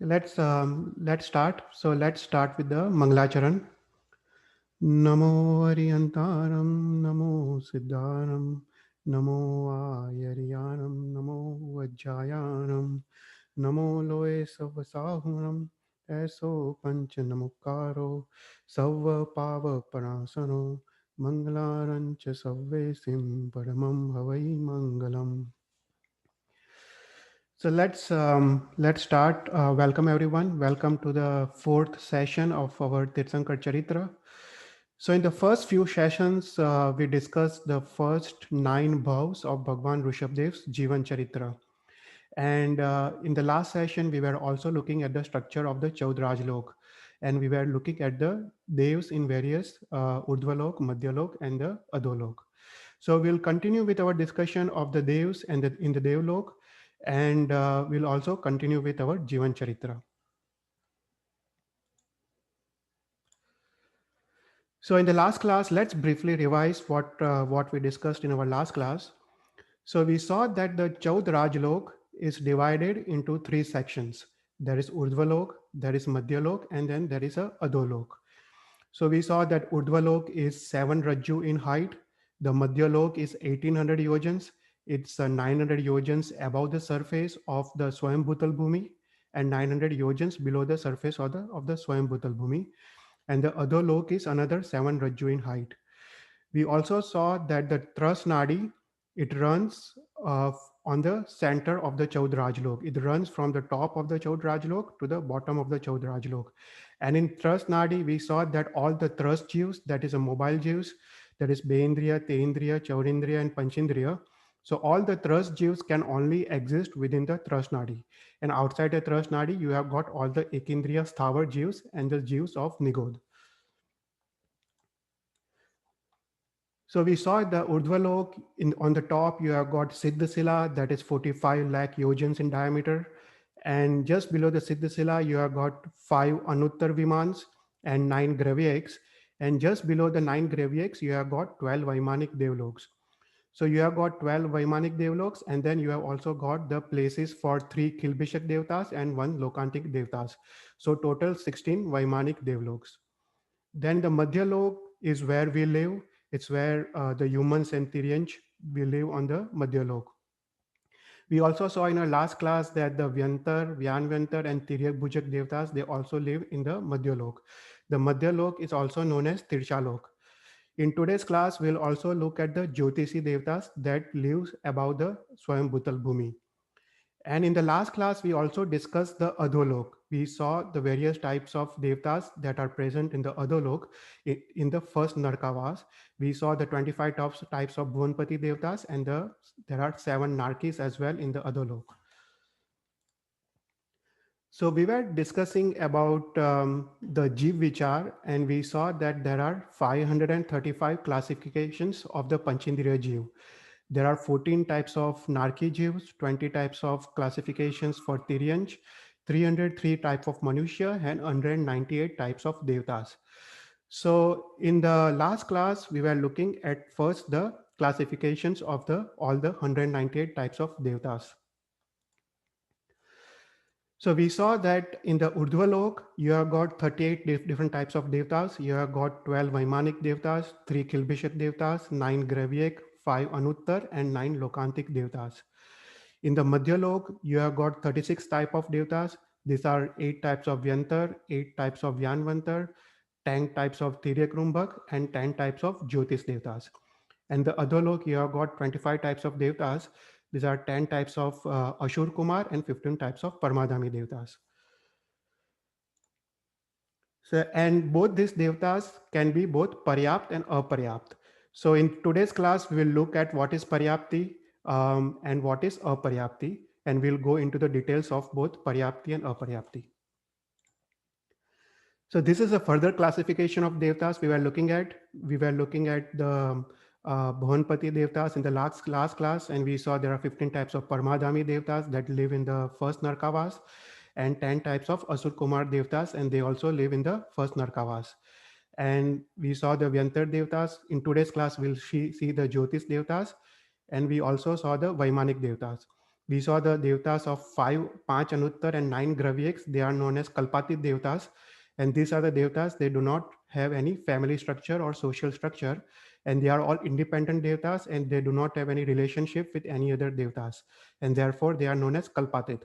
Let's start. So let's start with the Mangalacharan. Namo Ariyantaram, Namo Siddharam, Namo Ayariyanam, Namo Vajjayanam, Namo Loe Savasahuram, Eso Panchanamukaro, Sava Pava Parasano, Mangalarancha Savvesim, Paramam Havai Mangalam. So let's start. Welcome everyone. Welcome to the fourth session of our Tirthankar Charitra. So in the first few sessions, we discussed the first 9 bhavs of Bhagwan Rishabhdev's Jeevan Charitra. And in the last session, we were also looking at the structure of the Chaudrajlok. And we were looking at the devs in various Urdhvalok, Madhyalok, and the Adolok. So we'll continue with our discussion of the devs and in the Devlok, and we'll also continue with our Jeevan Charitra. So in the last class, let's briefly revise what we discussed in our last class. So we saw that the Chaudrajlok is divided into 3 sections. There is Urdhvalok, there is Madhyalok, and then there is a Adolok. So we saw that Urdhvalok is 7 Rajju in height. The Madhyalok is 1800 yojans. It's 900 yojans above the surface of the Swayambhutal Bhumi and 900 yojans below the surface of the Swayambhutal Bhumi. And the Adolok is another 7 Rajju in height. We also saw that the Tras Nadi, it runs on the center of the Chaudrajlok. It runs from the top of the Chaudrajlok to the bottom of the Chaudrajlok. And in Tras Nadi, we saw that all the Tras Jeevs, that is a mobile Jeevs, that is Beindriya, Teindriya, Chaurindriya, and Panchindriya. So all the Tras Jeevs can only exist within the Tras Nadi. And outside the Tras Nadi, you have got all the Ekindriya Sthavar Jeevs and the Jeevs of Nigodh. So we saw the Urdhvalok, on the top, you have got Siddha, that is 45 lakh yojans in diameter. And just below the Siddha, you have got 5 Anuttar Vimans and 9 Gravyaks. And just below the 9 Gravyaks, you have got 12 Vaimanik Devloks. So you have got 12 Vaimanik Devloks, and then you have also got the places for 3 Kilbishak Devatas and 1 Lokantik Devatas. So total 16 Vaimanik Devloks. Then the Madhyalok is where we live. It's where the humans and Tiryanch, we live on the Madhyalok. We also saw in our last class that the Vyantar, Vyanvantar, and Tiryak Bhujak Devatas, they also live in the Madhyalok. The Madhyalok is also known as Tirshalok. In today's class, we'll also look at the Jyotisi Devatas that lives above the Swayambhutal Bhumi. And in the last class, we also discussed the Adholok. We saw the various types of Devatas that are present in the Adholok. In the first Narkavas, we saw the 25 types of Bhuvanpati Devatas, and there are 7 Narkis as well in the Adholok. So we were discussing about the Jeev Vichar, and we saw that there are 535 classifications of the Panchindriya Jeev. There are 14 types of Narki Jeevs, 20 types of classifications for Tiryanch, 303 types of Manushya, and 198 types of Devatas. So in the last class, we were looking at first the classifications of all the 198 types of Devatas. So we saw that in the Urdhvalok, you have got 38 different types of Devatas. You have got 12 Vaimanik Devatas, 3 Kilbishak Devatas, 9 Gravyak, 5 Anuttar, and 9 Lokantik Devatas. In the Madhyalok, you have got 36 types of Devatas. These are 8 types of Vyantar, 8 types of Vyanvantar, 10 types of Tiryak Rumbhak, and 10 types of Jyotis Devatas. And the Adholok, you have got 25 types of Devatas. These are 10 types of Ashur Kumar and 15 types of Paramadhami Devatas. So, and both these Devatas can be both Paryapt and Aparyapt. So in today's class, we will look at what is Paryapti and what is Aparyapti, and we'll go into the details of both Paryapti and Aparyapti. So this is a further classification of Devatas we were looking at. We were looking at the Bhuvanpati Devatas in the last class, and we saw there are 15 types of Paramadhami Devatas that live in the first Narkavas, and 10 types of Asur Kumar Devatas, and they also live in the first Narkavas. And we saw the Vyantar Devatas. In today's class, we'll see the Jyotis Devatas, and we also saw the Vaimanik Devatas. We saw the Devatas of 5 Anuttar and 9 Gravyaks. They are known as Kalpati Devatas. And these are the Devatas, they do not have any family structure or social structure. And they are all independent Devatas, and they do not have any relationship with any other Devatas. And therefore, they are known as Kalpatit.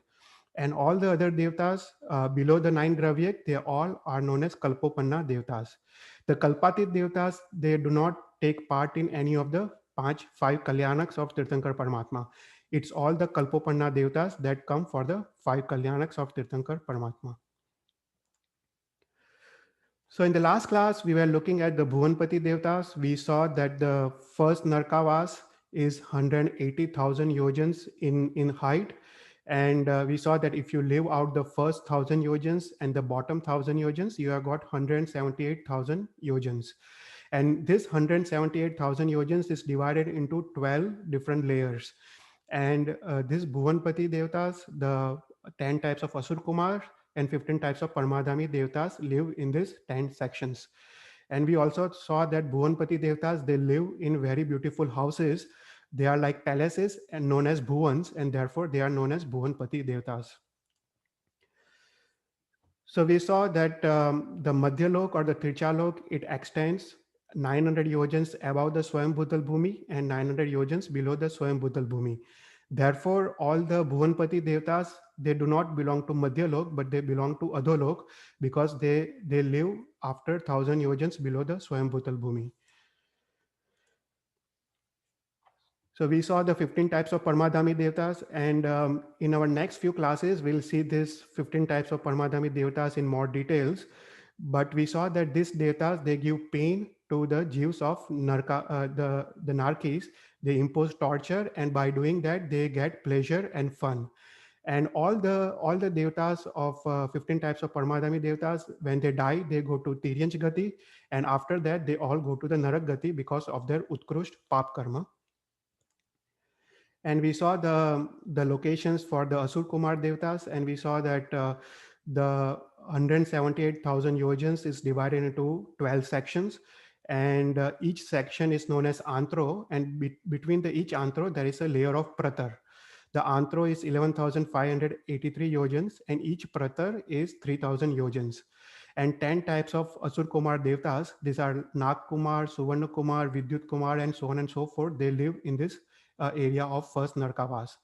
And all the other Devatas below the 9 Gravyak, they all are known as Kalpopanna Devatas. The Kalpatit Devatas, they do not take part in any of the five Kalyanaks of Tirthankar Paramatma. It's all the Kalpopanna Devatas that come for the 5 Kalyanaks of Tirthankar Paramatma. So in the last class, we were looking at the Bhuvanpati Devatas. We saw that the first Narkavas is 180,000 yojans in height. And we saw that if you live out the first 1,000 yojans and the bottom 1,000 yojans, you have got 178,000 yojans. And this 178,000 yojans is divided into 12 different layers. And this Bhuvanpati Devatas, the 10 types of Asur Kumar and 15 types of Paramadhami Devatas live in these 10 sections. And we also saw that Bhuvanpati Devatas, they live in very beautiful houses. They are like palaces and known as Bhuvans, and therefore they are known as Bhuvanpati Devatas. So we saw that the Madhyalok or the Tirchalok, it extends 900 yojans above the Swayambhutal Bhumi and 900 yojans below the Swayambhutal Bhumi. Therefore, all the Bhuvanpati Devatas, they do not belong to Madhyalok, but they belong to Adholok because they live after 1,000 yojans below the Swayambhutal Bhumi. So we saw the 15 types of Paramadhami Devatas, and in our next few classes, we'll see this 15 types of Paramadhami Devatas in more details. But we saw that these Devatas, they give pain to the Jeeves of the Narkis. They impose torture, and by doing that, they get pleasure and fun. And all the Devatas of 15 types of Paramadhami Devatas, when they die, they go to Tiryanch Gati, and after that, they all go to the Narak Gati because of their Utkrushт Pap Karma. And we saw the locations for the Asur Kumar Devatas, and we saw that the 178,000 yojans is divided into 12 sections, and each section is known as Antro, and between each Antro, there is a layer of Pratar. The Antro is 11,583 yojans, and each Pratar is 3,000 yojans. And 10 types of Asur Kumar Devatas, these are Nag Kumar, Suvarna Kumar, Vidyut Kumar, and so on and so forth. They live in this area of first Narkavas.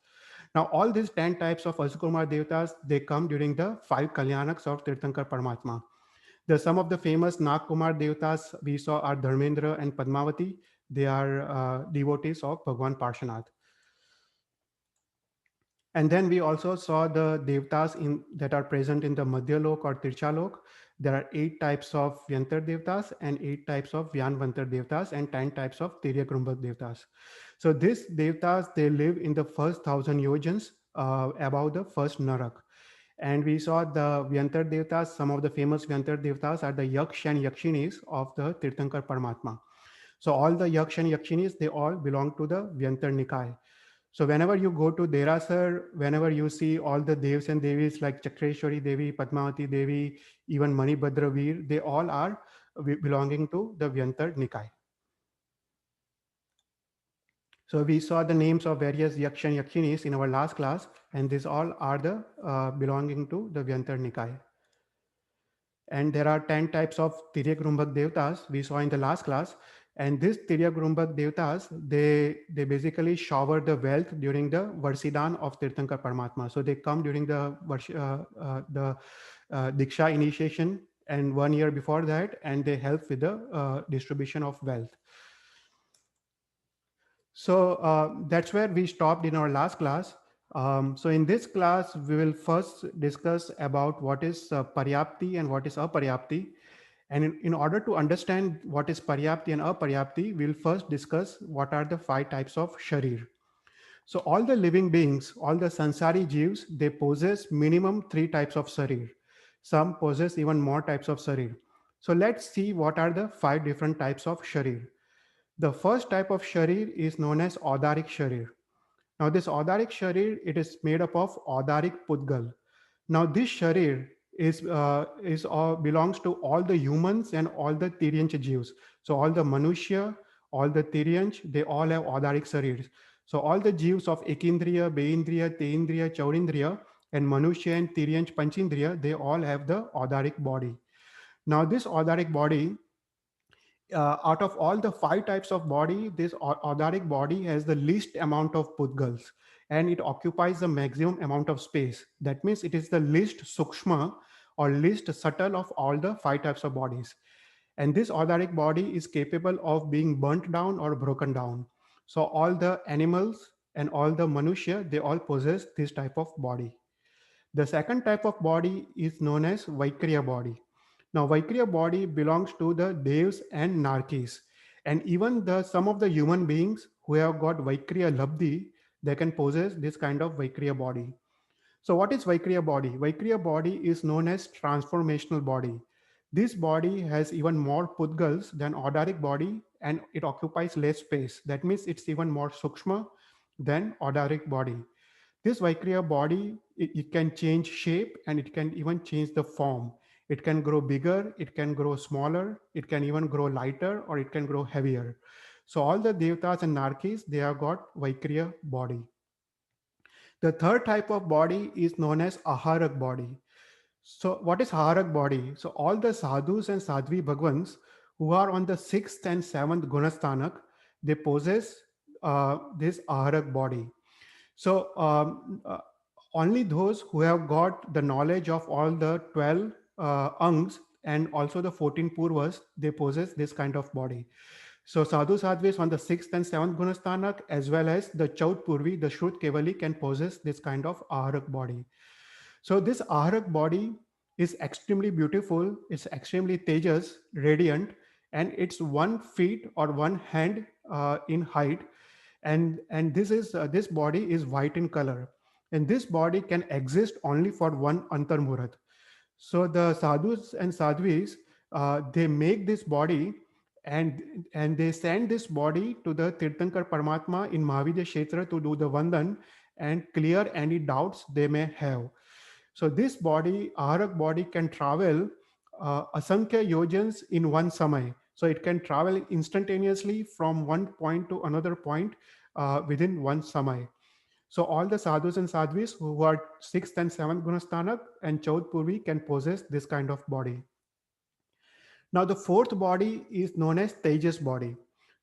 Now, all these 10 types of Asur Kumar Devatas, they come during the 5 Kalyanaks of Tirthankar Paramatma. Some of the famous Nag Kumar Devatas we saw are Dharmendra and Padmavati. They are devotees of Bhagwan Parshanath. And then we also saw the Devatas that are present in the Madhyalok or Tirchalok. There are 8 types of Vyantar Devatas and 8 types of Vyanvantar Devatas and 10 types of Tiryakrumbhak Devatas. So these Devatas, they live in the first 1,000 yojans above the first Narak. And we saw the Vyantar Devatas, some of the famous Vyantar Devatas are the Yaksh and Yakshinis of the Tirthankar Paramatma. So all the Yaksh and Yakshinis, they all belong to the Vyantar Nikaya. So whenever you go to Derasar, whenever you see all the Devs and Devis like Chakreshwari Devi, Padmavati Devi, even Manibhadra Veer, they all are belonging to the Vyantar Nikaya. So we saw the names of various Yaksh and Yakshinis in our last class, and these all are the belonging to the Vyantar Nikaya. And there are 10 types of Tiryakrumbhak Devatas we saw in the last class. And these Tiryakrumbhak Devatas, they basically shower the wealth during the Varsidan of Tirthankar Paramatma. So they come during the Diksha initiation and 1 year before that, and they help with the distribution of wealth. So that's where we stopped in our last class. So in this class, we will first discuss about what is Paryapti and what is Aparyapti. And in order to understand what is Paryapti and Aparyapti, we'll first discuss what are the 5 types of Sharir. So all the living beings, all the Sansari Jeeves, they possess minimum 3 types of Sharir. Some possess even more types of Sharir. So let's see what are the 5 different types of Sharir. The first type of Sharir is known as Adarik Sharir. Now this Adarik Sharir, it is made up of Adarik Pudgal. Now this Sharir belongs to all the humans and all the Tiryanch Jeeves. So all the Manushya, all the Tiryanch, they all have Adarik Sharirs. So all the Jeevs of Ekindriya, Beindriya, Teindriya, Chaurindriya, and Manushya and Tiryanch Panchindriya, they all have the Adaric body. Now this Adaric body, out of all the 5 types of body, this Adaric body has the least amount of Pudgals, and it occupies the maximum amount of space. That means it is the least Sukshma or least subtle of all the 5 types of bodies. And this Adaric body is capable of being burnt down or broken down. So all the animals and all the Manushya, they all possess this type of body. The second type of body is known as Vaikriya body. Now, Vaikriya body belongs to the Devs and Narkis. And even some of the human beings who have got Vaikriya Labdhi, they can possess this kind of Vaikriya body. So what is Vaikriya body? Vaikriya body is known as transformational body. This body has even more Pudgals than Adaric body, and it occupies less space. That means it's even more Sukshma than Adaric body. This Vaikriya body, it can change shape and it can even change the form. It can grow bigger, it can grow smaller, it can even grow lighter, or it can grow heavier. So all the Devatas and Narkis, they have got Vaikriya body. The third type of body is known as Aharak body. So what is Aharak body? So all the sadhus and sadhvi bhagwans who are on the 6th and 7th gunasthanak, they possess this Aharak body. So only those who have got the knowledge of all the 12 angs and also the 14 purvas, they possess this kind of body. So sadhu sadhvis on the 6th and 7th gunasthanak, as well as the chaut purvi, the shrut kevali, can possess this kind of aharak body. So this aharak body is extremely beautiful, it's extremely tejas, radiant, and it's 1 feet or 1 hand in height, and this body is white in color, and this body can exist only for one antarmurat. So the sadhus and sadhvis, they make this body, and they send this body to the Tirthankar Paramatma in Mahavidya Kshetra to do the vandan and clear any doubts they may have. So this body, Aharak body, can travel asankhya yojans in one samay. So it can travel instantaneously from one point to another point within one samay. So all the sadhus and sadhvis who are 6th and 7th gunasthanak and chaut purvi can possess this kind of body. Now the fourth body is known as Tejas body.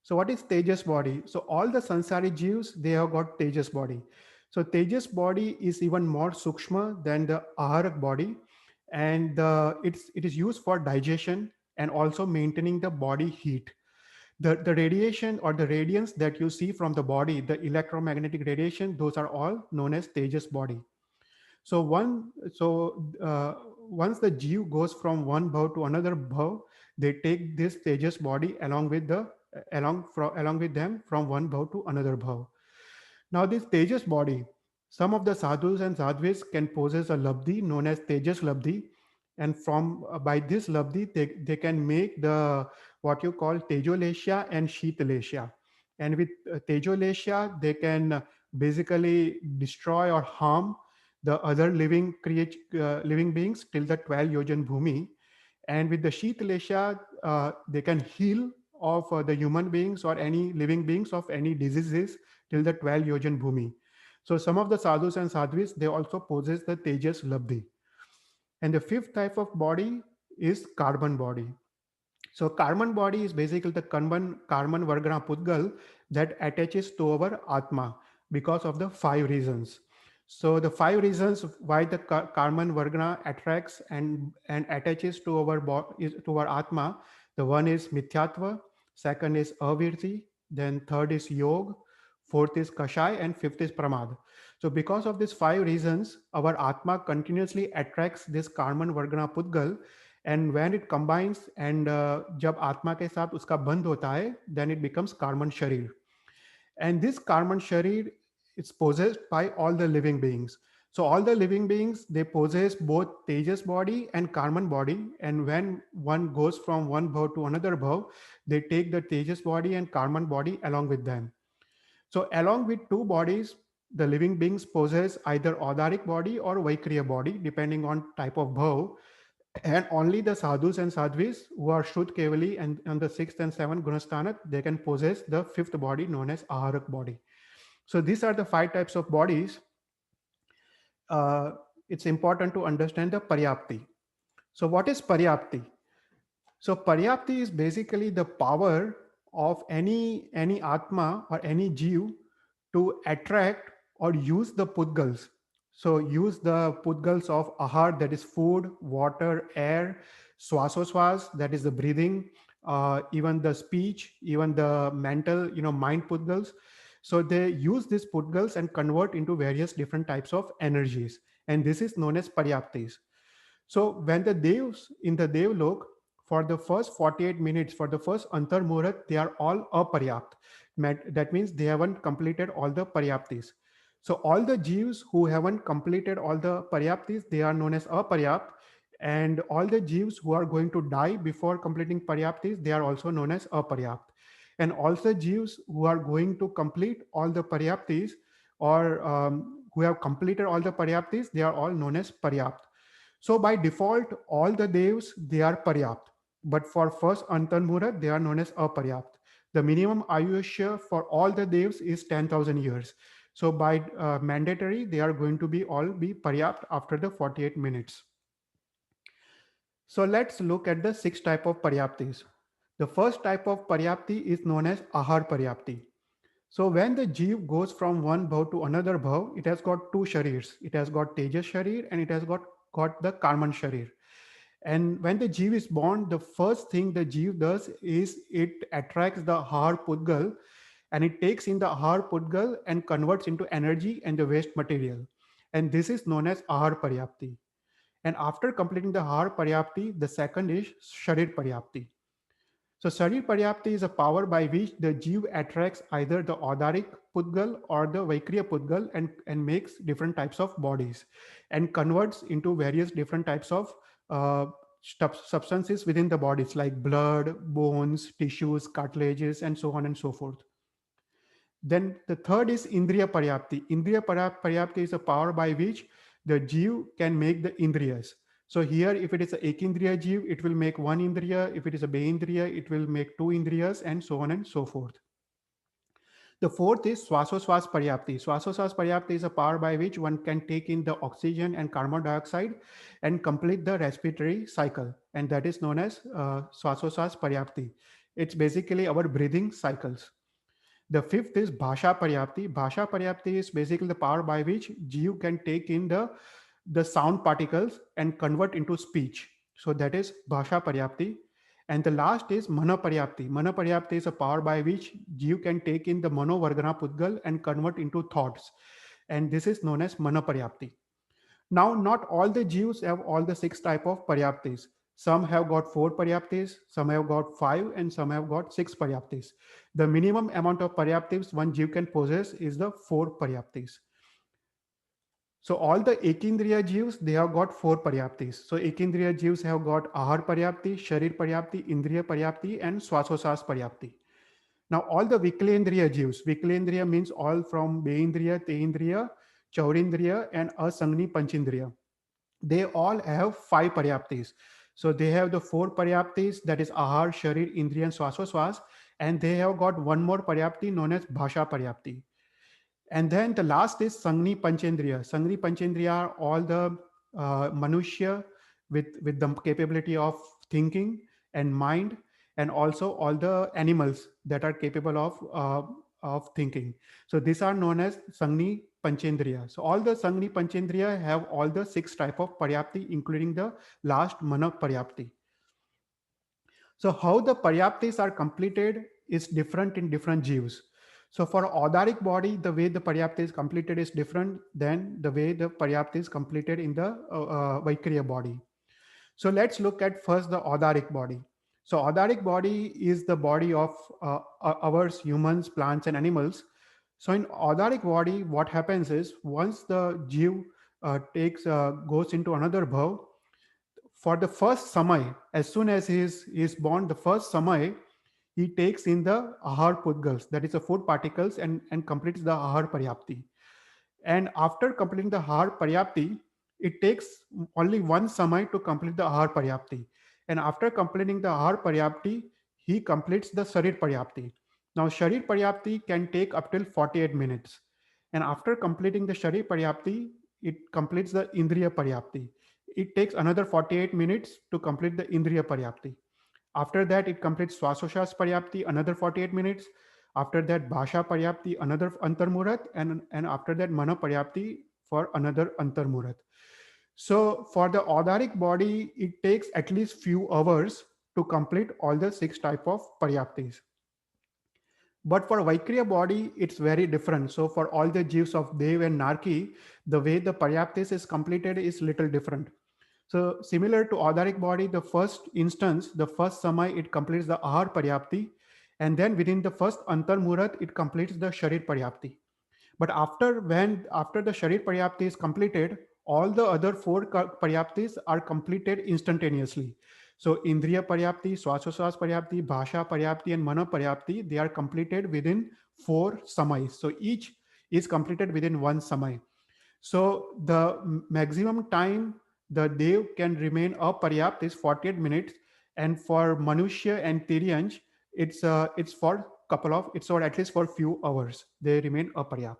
So what is Tejas body? So all the Sansari Jeeves, they have got Tejas body. So Tejas body is even more Sukshma than the Aharak body, and it is used for digestion and also maintaining the body heat. The radiation or the radiance that you see from the body, the electromagnetic radiation, those are all known as Tejas body. So once the Jeev goes from one bhav to another bhav, they take this Tejas body along with them from one bhav to another bhav. Now this Tejas body, some of the sadhus and sadhvis can possess a labdhi known as Tejas labdhi, and from by this labdhi they can make the what you call Tejolesha and Sheetalesha. And with Tejolesha, they can basically destroy or harm the other living beings till the 12 yojan bhumi. And with the Sheetalesha, they can heal of the human beings or any living beings of any diseases till the 12 yojan bhumi. So some of the sadhus and sadhvis, they also possess the Tejas labdhi. And the fifth type of body is carbon body. So carbon body is basically the Karman Vargana Pudgal that attaches to our Atma because of the 5 reasons. So the 5 reasons why the Karman Vargana attracts and attaches to our Atma, the one is Mithyatva, second is Avirti, then third is Yog, fourth is Kashai, and fifth is Pramad. So because of these 5 reasons, our Atma continuously attracts this Karman Vargana Pudgal, and when it combines and जब आत्मा के साथ उसका बंध होता है, then it becomes Karman Sharir. And this Karman Sharir is possessed by all the living beings. So all the living beings, they possess both Tejas body and Karman body. And when one goes from one bhav to another bhav, they take the Tejas body and Karman body along with them. So along with 2 bodies, the living beings possess either Adaric body or Vaikriya body, depending on type of bhav. And only the sadhus and sadhvis who are Shrut Kevali and on the 6th and 7th Gunasthanak, they can possess the 5th body known as Aharak body. So these are the 5 types of bodies. uh, it's important to understand the Paryapti. So what is Paryapti? So Paryapti is basically the power of any Atma or any Jeev to attract or use the Pudgals. So use the Pudgals of Ahar, that is food, water, air, Swasoswas, that is the breathing, even the speech, even the mental, mind Pudgals. So they use these Pudgals and convert into various different types of energies. And this is known as Paryaptis. So when the Devs in the Devlok, for the first 48 minutes, for the first Antar Muhurat, they are all aparyapt. That means they haven't completed all the paryaptis. So all the Jeeves who haven't completed all the paryaptis, they are known as aparyapt. And all the Jeeves who are going to die before completing paryaptis, they are also known as aparyapt. And also Jeeves who are going to complete all the paryaptis, or who have completed all the paryaptis, they are all known as paryapt. So by default, all the devs, they are paryapt. But for first Antan Muhurat, they are known as aparyapt. The minimum ayushya for all the devs is 10,000 years. So by mandatory, they are going to be all be paryapt after the 48 minutes. So let's look at the 6 type of paryaptis. The first type of paryapti is known as ahar paryapti. So when the jeev goes from one bhav to another bhav, it has got 2 sharirs. It has got Tejas sharir and it has got the Karman sharir. And when the jeev is born, the first thing the jeev does is it attracts the Ahar Pudgal, and it takes in the Ahar Pudgal and converts into energy and the waste material. And this is known as Ahar Paryapti. And after completing the Ahar Paryapti, the second is Sharir Paryapti. So Sharir Paryapti is a power by which the Jeev attracts either the Adarik Pudgal or the Vaikriya Pudgal, and makes different types of bodies and converts into various different types of uh, substances within the bodies like blood, bones, tissues, cartilages, and so on and so forth. Then the third is Indriya Paryapti. Paryapti is a power by which the Jeev can make the Indriyas. So here, if it is a Ekindriya Jeev, it will make 1 Indriya. If it is a Beindriya, it will make 2 Indriyas, and so on and so forth. The fourth is Swasoswas Paryapti. Swasoswas Paryapti is a power by which one can take in the oxygen and carbon dioxide and complete the respiratory cycle. And that is known as Swasoswas Paryapti. It's basically our breathing cycles. The fifth is Bhasha Paryapti. Bhasha Paryapti is basically the power by which Jeev can take in the sound particles and convert into speech. So that is Bhasha Paryapti. And the last is Mana Paryapti. Mana Paryapti is a power by which Jeev can take in the Mano Vargana Pudgal and convert into thoughts. And this is known as Mana Paryapti. Now, not all the Jews have all the 6 type of paryaptis. Some have got 4 paryaptis, some have got 5, and some have got 6 paryaptis. The minimum amount of paryaptis one Jew can possess is the 4 paryaptis. So all the Ekindriya Jews, they have got 4 paryaptis. So Ekindriya Jews have got Ahar Paryapti, Sharir Paryapti, Indriya Paryapti, and Swasosas Paryapti. Now all the Viklendriya Jews, Viklendriya means all from Beindriya, Teindriya, Chaurindriya, and Asangni Panchindriya. They all have 5 paryaptis. So they have the 4 paryaptis, that is Ahar, Sharir, Indriya, and Swasoswas, and they have got one more paryapti known as Bhasha Paryapti. And then the last is Sangni Panchendriya. Sangni Panchendriya are all the Manushya with the capability of thinking and mind, and also all the animals that are capable of thinking. So these are known as Sangni Panchendriya. So all the Sangni Panchendriya have all the 6 type of Paryapti, including the last Mana Paryapti. So how the Paryaptis are completed is different in different Jeevs. So for Adaric body, the way the Paryapti is completed is different than the way the Paryapti is completed in the Vaikriya body. So let's look at first the Adaric body. So Adaric body is the body of ours, humans, plants, and animals. So in Adaric body, what happens is once the Jeev goes into another bhav, for the first samay, as soon as he is born, the first samay, he takes in the ahar pudgals, that is the food particles, and completes the ahar paryapti. And after completing the ahar paryapti, it takes only one samay to complete the ahar paryapti. And after completing the ahar paryapti, he completes the sharir paryapti. Now sharir paryapti can take up till 48 minutes. And after completing the Sharir Paryapti, it completes the Indriya Paryapti. It takes another 48 minutes to complete the Indriya Paryapti. After that, it completes Swasoshas Paryapti, another 48 minutes. After that, Bhasha Paryapti, another Antarmurat, and after that, Mana Paryapti for another Antarmurat. So for the Adaric body, it takes at least few hours to complete all the 6 type of Paryaptis. But for Vaikriya body, it's very different. So for all the Jeeves of Dev and Narki, the way the Paryaptis is completed is little different. So similar to Adaric body, the first instance, the first Samay, it completes the Ahar Paryapti. And then within the first Antar Murat, it completes the Sharir Paryapti. But after the Sharir Paryapti is completed, all the other 4 Paryaptis are completed instantaneously. So Indriya Paryapti, Swasoswas Paryapti, Bhasha Paryapti, and Mana Paryapti, they are completed within 4 Samays. So each is completed within 1 Samay. So the maximum time the Dev can remain aparyapt is 48 minutes, and for Manushya and Tiryansh, it's for it's for at least for few hours they remain aparyapt.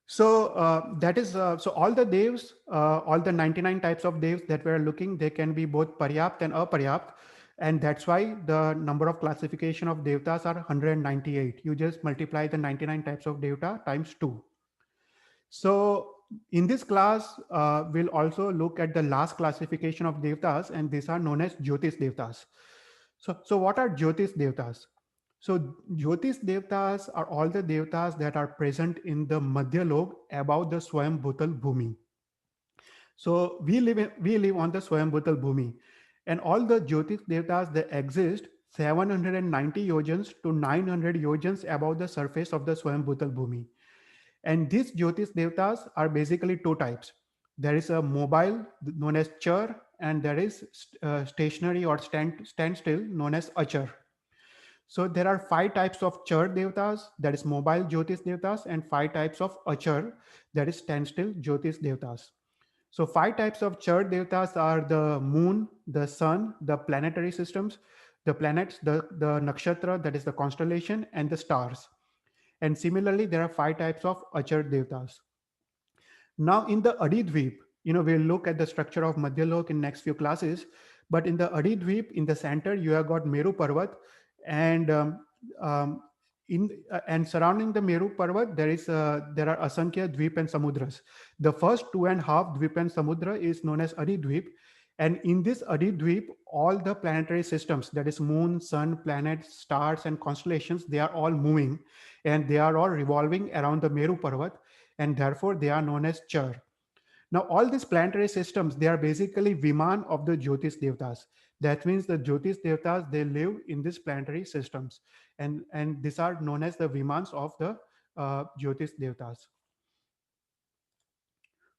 So that is so all the devs, all the 99 types of devs that we are looking, they can be both paryapt and aparyapt, and that's why the number of classification of devatas are 198. You just multiply the 99 types of devata times 2. So in this class, we'll also look at the last classification of devatas, and these are known as Jyotis Devatas. So what are Jyotis Devatas? So Jyotis Devatas are all the devatas that are present in the Madhya Lok above the Swayam Bhutal Bhumi. So we live on the Swayam Bhutal Bhumi, and all the Jyotis Devatas, they exist 790 yojans to 900 yojans above the surface of the Swayam Bhutal Bhumi. And these Jyotis Devatas are basically 2 types. There is a mobile known as Char, and there is stationary or standstill known as Achar. So there are 5 types of Char Devatas, that is mobile Jyotis Devatas, and 5 types of Achar, that is standstill Jyotis Devatas. So 5 types of Char Devatas are the moon, the sun, the planetary systems, the planets, the nakshatra, that is the constellation, and the stars. And similarly, there are 5 types of Achar Devatas. Now in the Adidvip, we'll look at the structure of Madhyalok in next few classes. But in the Adidvip, in the center, you have got Meru Parvat, and and surrounding the Meru Parvat, there are Asankhya Dvip and Samudras. The first 2.5 Dvip and Samudra is known as Adidvip. And in this Adidvip, all the planetary systems, that is moon, sun, planets, stars, and constellations, they are all moving, and they are all revolving around the Meru Parvat, and therefore they are known as Char. Now, all these planetary systems, they are basically Viman of the Jyotis Devatas. That means the Jyotis Devatas, they live in these planetary systems, and these are known as the Vimans of the Jyotis Devatas.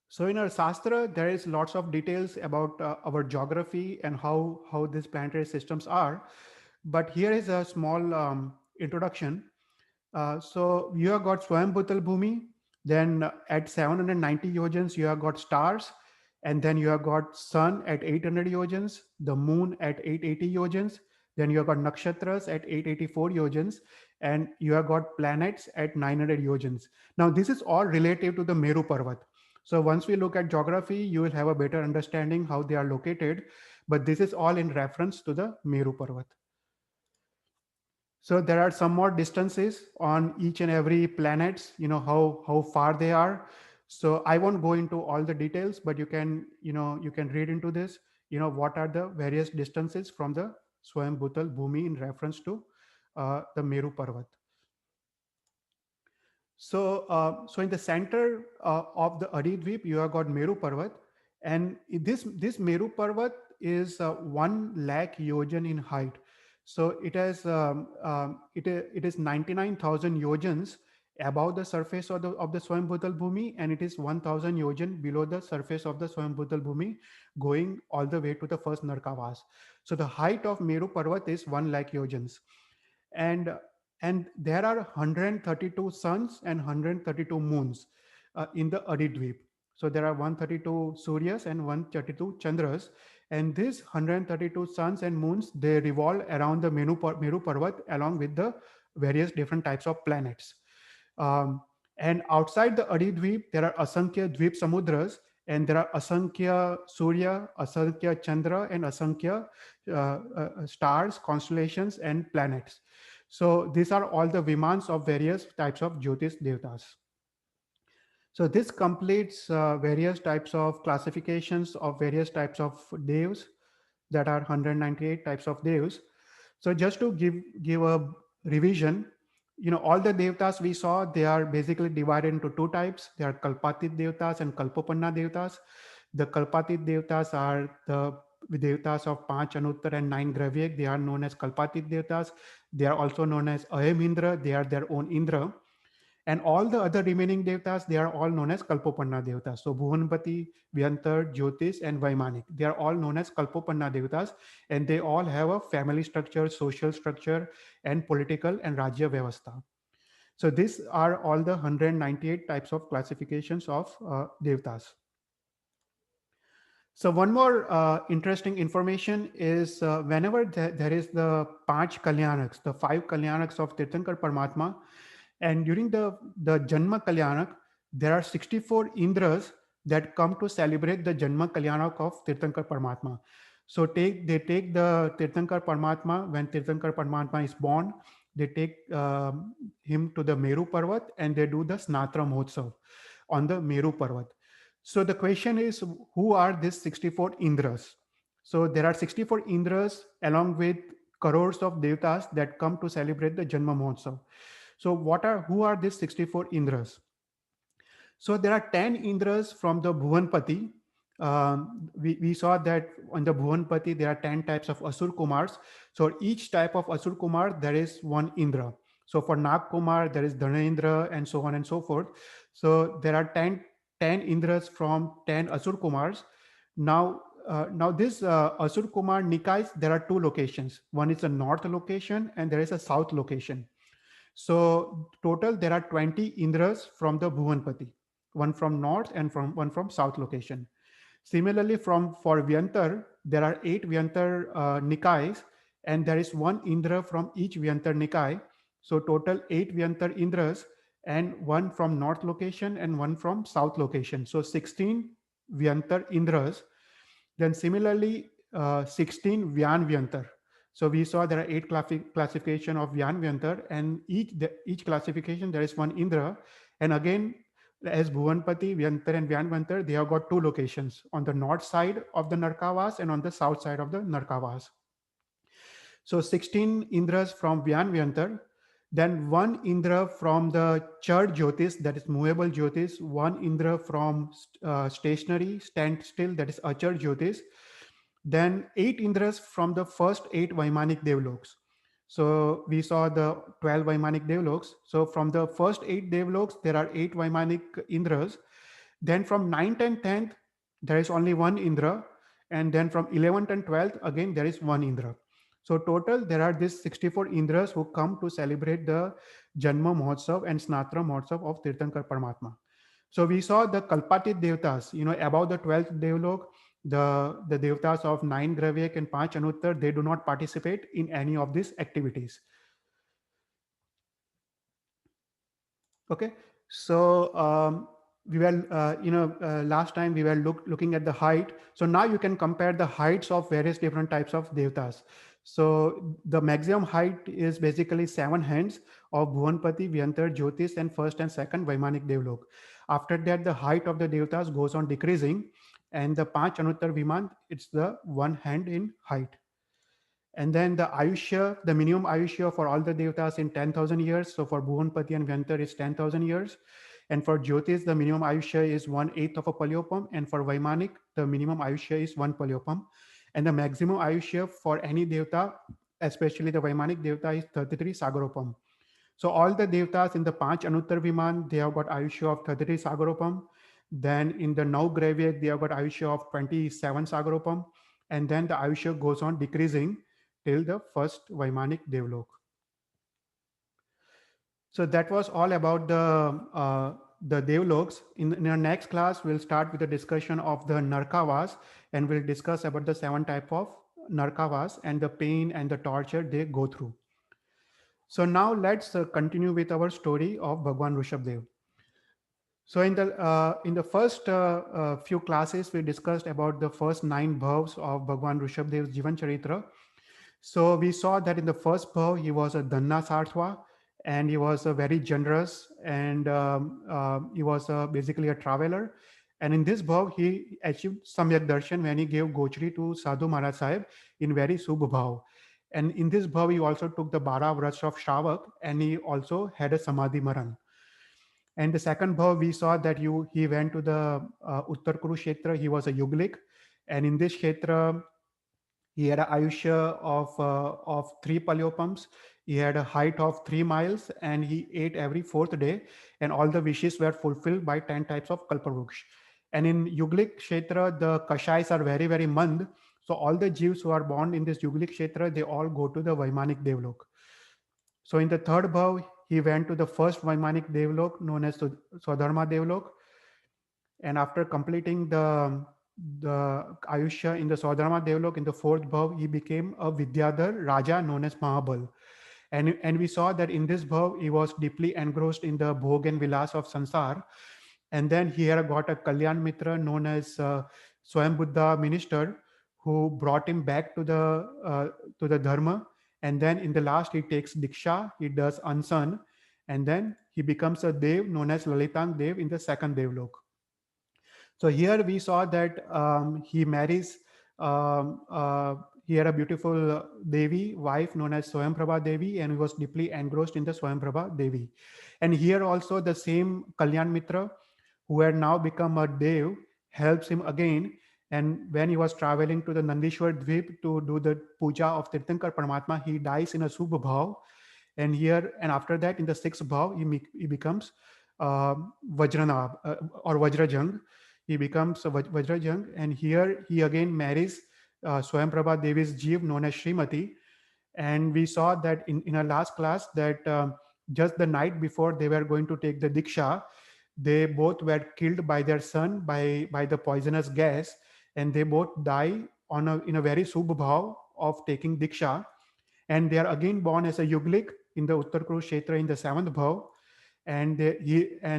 So in our Shastra, there is lots of details about our geography and how these planetary systems are. But here is a small introduction. So you have got Swayambhutal Bhumi, then at 790 yojans, you have got stars, and then you have got sun at 800 yojans, the moon at 880 yojans, then you have got nakshatras at 884 yojans, and you have got planets at 900 yojans. Now, this is all relative to the Meru Parvat. So once we look at geography, you will have a better understanding how they are located, but this is all in reference to the Meru Parvat. So there are some more distances on each and every planets, how far they are. So I won't go into all the details, but you can read into this, what are the various distances from the Swayambhutal Bhumi in reference to the Meru Parvat. So in the center of the Adidvip, you have got Meru Parvat, and this Meru Parvat is 1 lakh yojan in height. So it is 99,000 yojans above the surface of the Swayambhutal Bhumi, and it is 1,000 yojan below the surface of the Swayambhutal Bhumi, going all the way to the first Narkavas. So the height of Meru Parvat is 1 lakh yojans, and there are 132 suns and 132 moons in the Adidvip. So there are 132 Suryas and 132 Chandras, and these 132 suns and moons, they revolve around the Meru Parvat along with the various different types of planets. And outside the Adidvip, there are Asankhya Dvip Samudras, and there are Asankhya Surya, Asankhya Chandra, and Asankhya stars, constellations, and planets. So these are all the Vimans of various types of Jyotis Devatas. So this completes various types of classifications of various types of devs. That are 198 types of devs. So just to give a revision, all the devatas we saw, they are basically divided into two types. They are Kalpati Devatas and Kalpopanna Devatas. The Kalpati Devatas are the devatas of 5 Anuttar and 9 Gravyek. They are known as Kalpati Devatas. They are also known as Aham Indra. They are their own Indra. And all the other remaining devatas, they are all known as Kalpopanna Devatas. So Bhuvanpati, Vyantar, Jyotis, and Vaimanik, they are all known as Kalpopanna Devatas, and they all have a family structure, social structure, and political and Rajya Vyavastha. So these are all the 198 types of classifications of devatas. So one more interesting information is whenever there is the 5 Kalyanaks, the 5 Kalyanaks of Tirthankar Paramatma, and during the Janma Kalyanak, there are 64 Indras that come to celebrate the Janma Kalyanak of Tirthankar Paramatma. So they take the Tirthankar Paramatma, when Tirthankar Paramatma is born, they take him to the Meru Parvat and they do the Snatra Mahotsav on the Meru Parvat. So the question is, who are these 64 Indras? So there are 64 Indras along with crores of Devatas that come to celebrate the Janma Mahotsav. So who are these 64 Indras? So there are 10 Indras from the Bhuvanpati. We saw that on the Bhuvanpati, there are 10 types of Asur Kumars. So each type of Asur Kumar, there is one Indra. So for Nag Kumar, there is Dhanendra and so on and so forth. So there are 10 Indras from 10 Asur Kumars. Now this Asur Kumar Nikais, there are two locations. One is a north location and there is a south location. So total, there are 20 Indras from the Bhuvanpati, one from north and one from south location. Similarly, for Vyantar, there are 8 Vyantar Nikais, and there is one Indra from each Vyantar Nikai. So total 8 Vyantar Indras, and one from north location and one from south location. So 16 Vyantar Indras. Then similarly, 16 Vyan Vyantar. So we saw there are 8 classification of Vyan Vyantar, and each classification there is one Indra. And again, as Bhuvanpati, Vyantar, and Vyan Vyantar, they have got 2 locations, on the north side of the Narkavas and on the south side of the Narkavas. So 16 Indras from Vyan Vyantar, then one Indra from the Char Jyotis, that is movable Jyotis, one Indra from stationary, standstill, that is Achar Jyotis, then 8 Indras from the first 8 Vaimanik Devloks. So we saw the 12 Vaimanik Devloks. So from the first 8 Devloks, there are 8 Vaimanik Indras. Then from 9th and 10th, there is only one Indra. And then from 11th and 12th, again, there is one Indra. So total, there are these 64 Indras who come to celebrate the Janma Mahotsav and Snatra Mahotsav of Tirthankar Paramatma. So we saw the Kalpati Devatas, above the 12th Devlok, the Devatas of 9 Gravyek and 5 Anuttar, they do not participate in any of these activities. Okay, so we were, last time we were looking at the height. So now you can compare the heights of various different types of Devatas. So the maximum height is basically 7 hands of Bhuvanpati, Vyantar, Jyotis, and first and second Vaimanik Devlok. After that, the height of the Devatas goes on decreasing, and the 5 Anuttar Viman, it's the 1 hand in height. And then the Ayushya, the minimum Ayushya for all the Devatas in 10,000 years. So for Bhuvanpati and Vyantar is 10,000 years. And for Jyotis, the minimum Ayushya is 1/8 of a Palyopam. And for Vaimanik, the minimum Ayushya is 1 Palyopam. And the maximum Ayushya for any Devata, especially the Vaimanik Devata, is 33 Sagaropam. So all the Devatas in the 5 Anuttar Viman, they have got Ayushya of 33 Sagaropam. Then in the 9 Gravyek, they have got Ayushya of 27 Sagaropam. And then the Ayushya goes on decreasing till the first Vaimanik Devlok. So that was all about the Devloks. In our next class, we'll start with the discussion of the Narkavas, and we'll discuss about the 7 types of Narkavas and the pain and the torture they go through. So now let's continue with our story of Bhagwan Rishabhdev. So in the first few classes, we discussed about the first 9 bhavs of Bhagwan Rishabhdev's Jeevan Charitra. So we saw that in the first bhav, he was a Dhanna Sarthwa, and he was a very generous, and he was basically a traveler. And in this bhav, he achieved Samyak Darshan when he gave Gochri to Sadhu Maharaj Sahib in very Subh bhav. And in this bhav, he also took the 12 Vrats of Shravak, and he also had a Samadhi Maran. And the second bhav, we saw that he went to the Uttarkuru Kshetra. He was a Yuglik. And in this Kshetra, he had an ayushya of 3 palyopams. He had a height of 3 miles, and he ate every 4th day. And all the wishes were fulfilled by 10 types of kalpavruksha. And in Yuglik Kshetra, the kashais are very, very mand. So all the Jeeves who are born in this Yuglik Kshetra, they all go to the Vaimanik Devlok. So in the third bhav, he went to the first Vaimanik Devlok known as SUDHARMA Devlok. And after completing the Ayushya in the SUDHARMA Devlok in the fourth bhav, he became a Vidyadhar Raja known as Mahabal. And we saw that in this bhav, he was deeply engrossed in the Bhog and Vilas of Sansar. And then he had got a Kalyan Mitra known as Swayam Buddha minister, who brought him back to the Dharma. And then in the last, he takes Diksha, he does Ansan, and then he becomes a Dev known as Lalitang Dev in the second Devlok. So here we saw that he marries, he had a beautiful Devi, wife known as Swayamprabha Devi, and he was deeply engrossed in the Swayamprabha Devi. And here also the same Kalyan Mitra, who had now become a Dev, helps him again. And when he was traveling to the Nandishwar Dvip to do the puja of Tirthankar Paramatma, he dies in a Subh Bhav. And here, and after that, in the 6th Bhav, he becomes Vajranabh or Vajrajhangh. He becomes a Vajrajhangh. And here he again marries Swayamprabha Devi's Jeev known as Srimati. And we saw that in our last class that just the night before they were going to take the Diksha, they both were killed by their son by the poisonous gas. And they both die in a very Subh Bhav of taking Diksha. And they are again born as a Yuglik in the Uttarkuru Kshetra in the 7th Bhav. And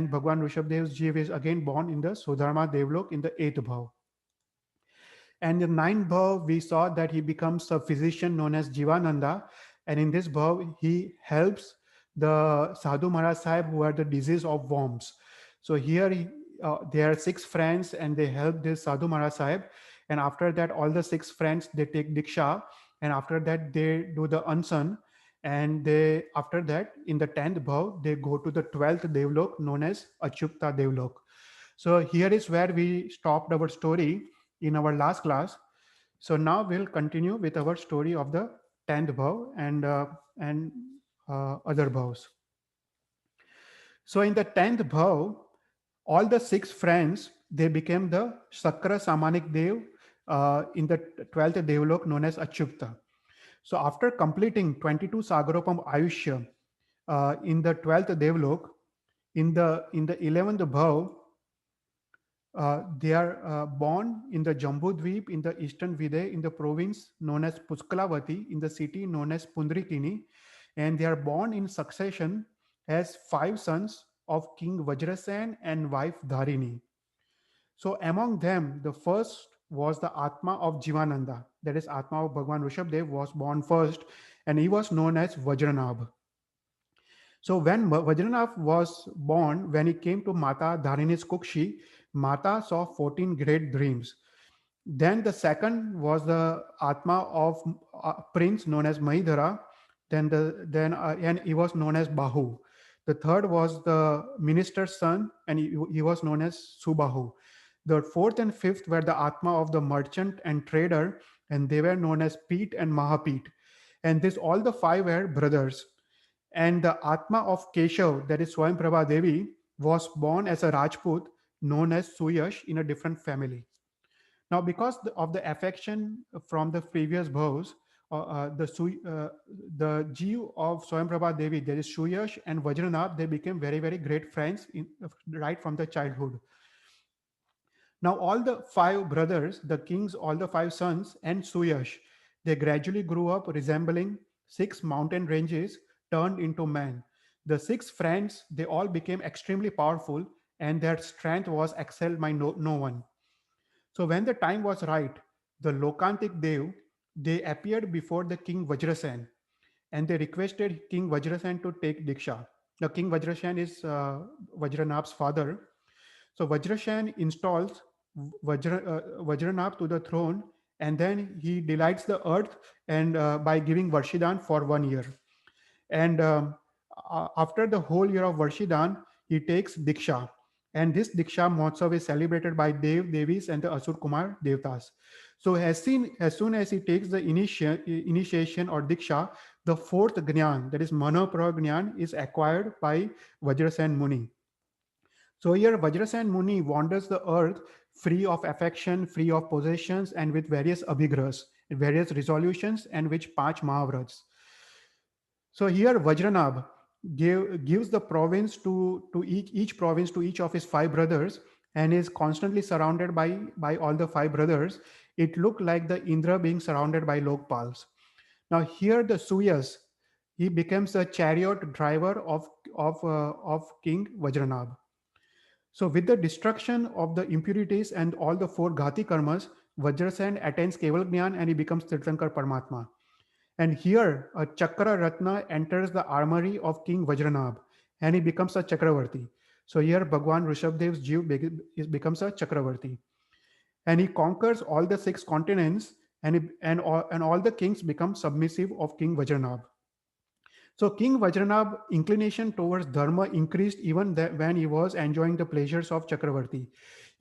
Bhagwan Rishabhdev's Jeev is again born in the Sudharma Devlok in the 8th Bhav. And in the 9th Bhav, we saw that he becomes a physician known as Jeevananda. And in this Bhav, he helps the Sadhu Maharaj Sahib who had the disease of worms. So here there are 6 friends and they help this Sadhu Maharaj Sahib. And after that, all the 6 friends, they take Diksha. And after that, they do the Ansan. And after that, in the 10th Bhav, they go to the 12th Devlok known as ACHYUTA Devlok. So here is where we stopped our story in our last class. So now we'll continue with our story of the 10th Bhav and other Bhavs. So in the 10th Bhav, all the 6 friends, they became the Sakra Samanik Dev in the 12th Devlok known as Achyuta. So after completing 22 Sagaropam Ayushya in the 12th Devlok, in the 11th Bhav, they are born in the Jambudvip in the eastern Videh in the province known as Puskalavati in the city known as Pundrikini. And they are born in succession as 5 sons of King Vajrasen and wife Dharini. So among them, the first was the Atma of Jeevananda, that is Atma of Bhagwan Rishabhdev was born first, and he was known as Vajranabh. So when Vajranabh was born, when he came to Mata Dharini's Kukshi, Mata saw 14 great dreams. Then the second was the Atma of prince known as Mahidhara, and he was known as Bahu. The third was the minister's son, and he was known as Subahu. The fourth and fifth were the Atma of the merchant and trader, and they were known as Pete and Mahapit. And all the 5 were brothers. And the Atma of Keshav, that is Swayamprabha Devi, was born as a Rajput known as Suyash in a different family. Now, because of the affection from the previous bhavs, the Jeev of Swayamprabha Devi, that is Suyash and Vajranabh, they became very, very great friends right from the childhood. Now, all the 5 brothers, the kings, all the 5 sons, and Suyash, they gradually grew up resembling 6 mountain ranges turned into man. The six friends, they all became extremely powerful, and their strength was excelled by no one. So when the time was right, the Lokantik Dev, they appeared before the king Vajrasen, and they requested King Vajrasen to take Diksha. The King Vajrasen is Vajranabh's father. So Vajrasen installs Vajranabh to the throne, and then he delights the earth and by giving Varshidan for 1 year. And after the whole year of Varshidan, he takes Diksha. And this Diksha Mahotsav is celebrated by Devis, and the Asur Kumar Devatas. So as soon as he takes the initiation or Diksha, the fourth Gnan, that is Manopra Gnan, is acquired by Vajrasen Muni. So here Vajrasen Muni wanders the earth free of affection, free of possessions, and with various abhigrahas, various resolutions, and which Panch Mahavrats. So here Vajranabh gives the province to each province to each of his five brothers, and is constantly surrounded by all the five brothers. It looked like the Indra being surrounded by Lokpals. Now here the Suyas, he becomes a chariot driver of King Vajranabh. So with the destruction of the impurities and all the four Ghati karmas, Vajrasen attains Keval Jnana and he becomes Tirthankar Paramatma. And here a Chakra Ratna enters the armory of King Vajranabh and he becomes a Chakravarti. So here Bhagwan Rishabhdev's Jeev becomes a Chakravarti. And he conquers all the six continents, and all the kings become submissive of King Vajranabh. So King Vajranabh inclination towards dharma increased even when he was enjoying the pleasures of Chakravarti.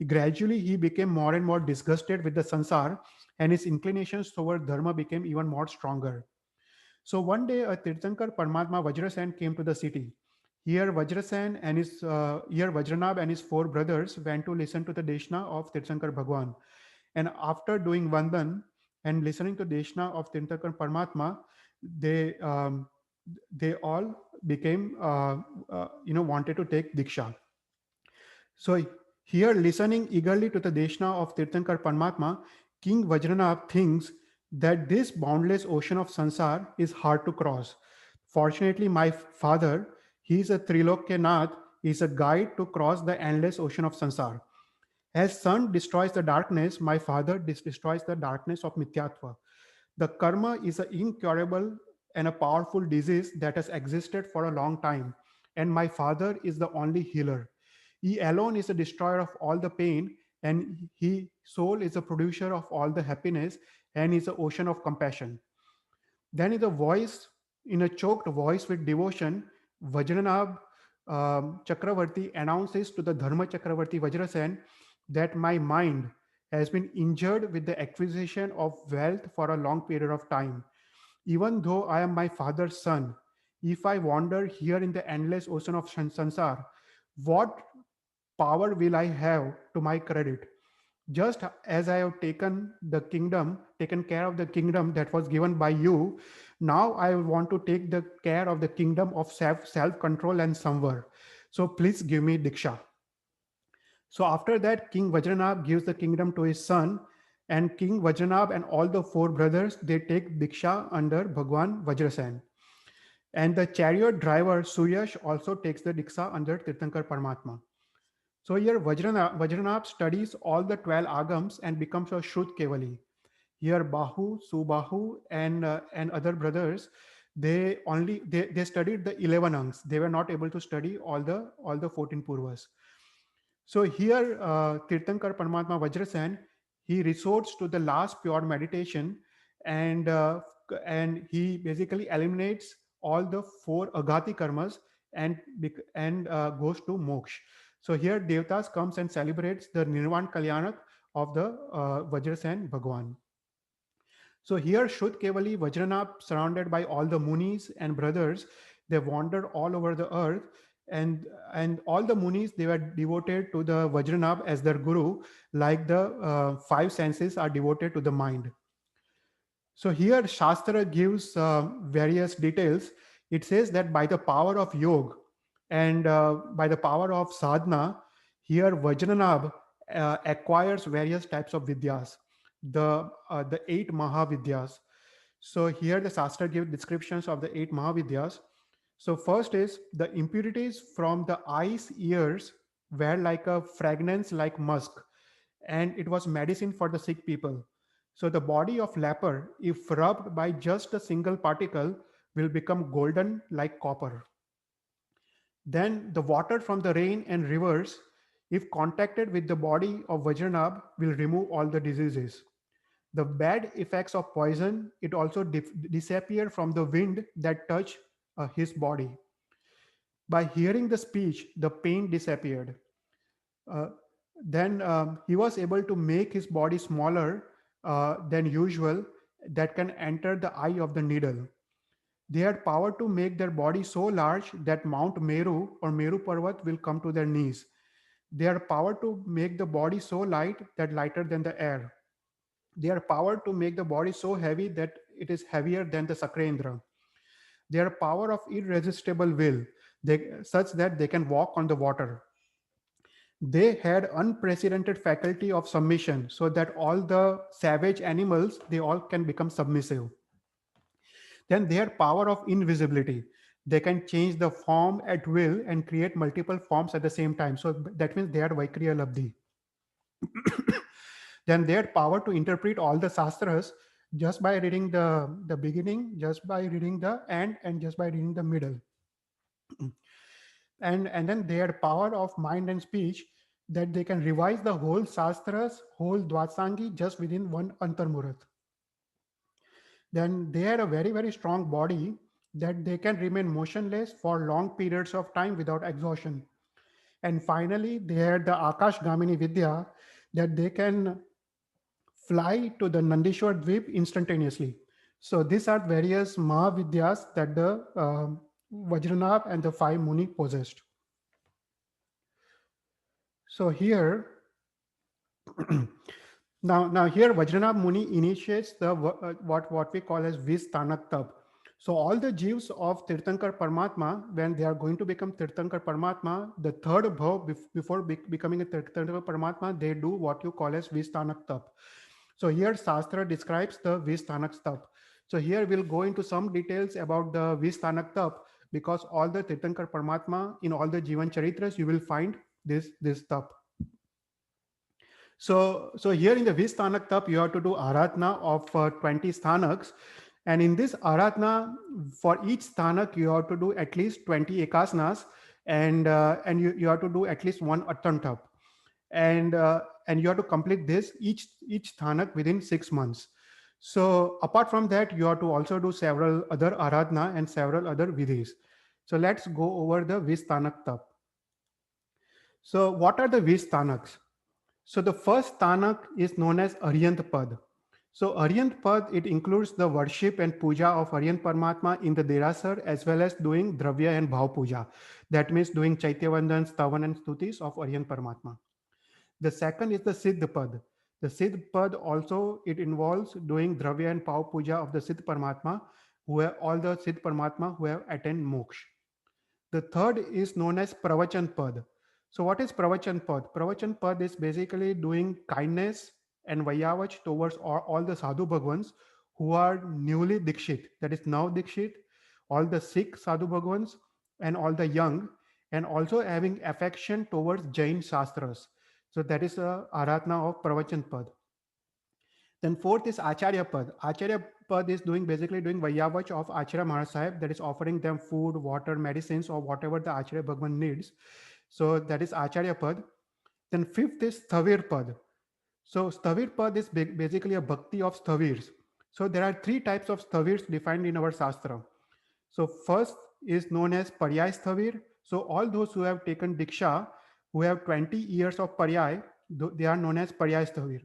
Gradually, he became more and more disgusted with the sansar, and his inclinations toward dharma became even more stronger. So one day, a Tirthankar Paramatma Vajrasen came to the city. Here, Vajranabh and his four brothers went to listen to the Deshna of Tirthankar Bhagwan. And after doing Vandan and listening to Deshna of Tirthankar Paramatma, they all became wanted to take Diksha. So here, listening eagerly to the Deshna of Tirthankar Paramatma, King Vajranabh thinks that this boundless ocean of sansar is hard to cross. Fortunately, my father, he is a Trilokanath, he is a guide to cross the endless ocean of sansar. As sun destroys the darkness, my father destroys the darkness of Mithyatva. The karma is an incurable and a powerful disease that has existed for a long time, and my father is the only healer. He alone is the destroyer of all the pain, and he soul is a producer of all the happiness, and is the ocean of compassion. Then in a choked voice with devotion, Vajranabh Chakravarti announces to the Dharma Chakravarti Vajrasen that my mind has been injured with the acquisition of wealth for a long period of time. Even though I am my father's son, if I wander here in the endless ocean of sansar, what power will I have to my credit? Just as I have taken care of the kingdom that was given by you, now I want to take the care of the kingdom of self-control and samvar. So please give me Diksha. So after that, King Vajranabh gives the kingdom to his son, and King Vajranabh and all the four brothers, they take Diksha under Bhagwan Vajrasen. And the chariot driver Suyash also takes the Diksha under Tirthankar Paramatma. So here Vajranabh studies all the 12 agams and becomes a Shrut Kevali. Here Bahu, Subahu, and other brothers, they studied the 11 angs. They were not able to study all the 14 purvas. So here Tirthankar Paramatma Vajrasen, he resorts to the last pure meditation, and he basically eliminates all the four agati karmas and goes to moksha. So here Devatas comes and celebrates the Nirvan Kalyanat of the Vajrasen Bhagwan. So here Shrut Kevali Vajranabh, surrounded by all the munis and brothers, they wandered all over the earth, and all the munis, they were devoted to the Vajranabh as their guru, like the five senses are devoted to the mind. So here Shastra gives various details. It says that by the power of yoga and by the power of sadhana, here Vajranabh acquires various types of vidyas, the 8 Mahavidyas. So here the Shastra gives descriptions of the 8 Mahavidyas. So first is the impurities from the eyes, ears were like a fragrance like musk, and it was medicine for the sick people. So the body of leper, if rubbed by just a single particle, will become golden like copper. Then the water from the rain and rivers, if contacted with the body of Vajranabh, will remove all the diseases. The bad effects of poison, it also disappear from the wind that touch his body. By hearing the speech, the pain disappeared. Uh, then he was able to make his body smaller than usual that can enter the eye of the needle. They had power to make their body so large that Mount Meru or Meru Parvat will come to their knees. They had power to make the body so light that lighter than the air. They are power to make the body so heavy that it is heavier than the Sakrendra. Their power of irresistible will, such that they can walk on the water. They had unprecedented faculty of submission, so that all the savage animals, they all can become submissive. Then they had power of invisibility. They can change the form at will and create multiple forms at the same time. So that means they are Vaikriya Labdhi. Then they had power to interpret all the Shastras just by reading the beginning, just by reading the end, and just by reading the middle. And then they had power of mind and speech, that they can revise the whole Shastras, whole Dvasangi just within one Antarmurat. Then they had a very, very strong body that they can remain motionless for long periods of time without exhaustion. And finally, they had the Akash Gamini Vidya, that they can fly to the Nandishwar Dvip instantaneously. So these are various Mahavidyas that the Vajranabh and the five Muni possessed. So here, now here Vajranabh Muni initiates the what we call as Vistanak Tap. So all the Jeeves of Tirthankar Paramatma, when they are going to become Tirthankar Paramatma, the third bhav before becoming a Tirthankar Paramatma, they do what you call as Vistanak Tap. So here Shastra describes the Vistanak Tap. So here we'll go into some details about the Vistanak Tap, because all the Tirthankar Paramatma, in all the Jeevan Charitras, you will find this tap. So here in the Vistanak Tap, you have to do Aratna of 20 sthanaks. And in this Aratna, for each sthanak, you have to do at least 20 ekasanas, and you have to do at least one Attan Tap. And you have to complete this each sthanak within 6 months. So apart from that, you have to also do several other Aratna and several other vidhis. So let's go over the Vistanak Tap. So what are the Vistanaks? So the first Tanak is known as Aryant Pad. So Aryant Pad, it includes the worship and puja of Aryant Paramatma in the Derasar, as well as doing Dravya and Bhav Puja. That means doing Chaityavandan, Stavan and Stutis of Aryant Paramatma. The second is the Siddh Pad. The Siddh Pad also, it involves doing Dravya and Bhav Puja of the Siddh Paramatma, who have all the Siddh Paramatma who have attained moksha. The third is known as Pravachan Pad. So what is Pravachan Pad? Pravachan Pad is basically doing kindness and Vayavach towards all the Sadhu Bhagwans who are newly Dikshit, that is now Dikshit, all the Sikh Sadhu Bhagwans and all the young, and also having affection towards Jain Shastras. So that is a Aratna of Pravachan Pad. Then fourth is Acharya Pad. Acharya Pad is basically doing Vayavach of Acharya Maharaj Sahib, that is offering them food, water, medicines, or whatever the Acharya Bhagwan needs. So that is Acharya Pad. Then fifth is Sthavir Pad. So Sthavir Pad is basically a bhakti of Sthavirs. So there are three types of Sthavirs defined in our Shastra. So first is known as Paryay Sthavir. So all those who have taken Diksha, who have 20 years of Paryay, they are known as Paryay Sthavir.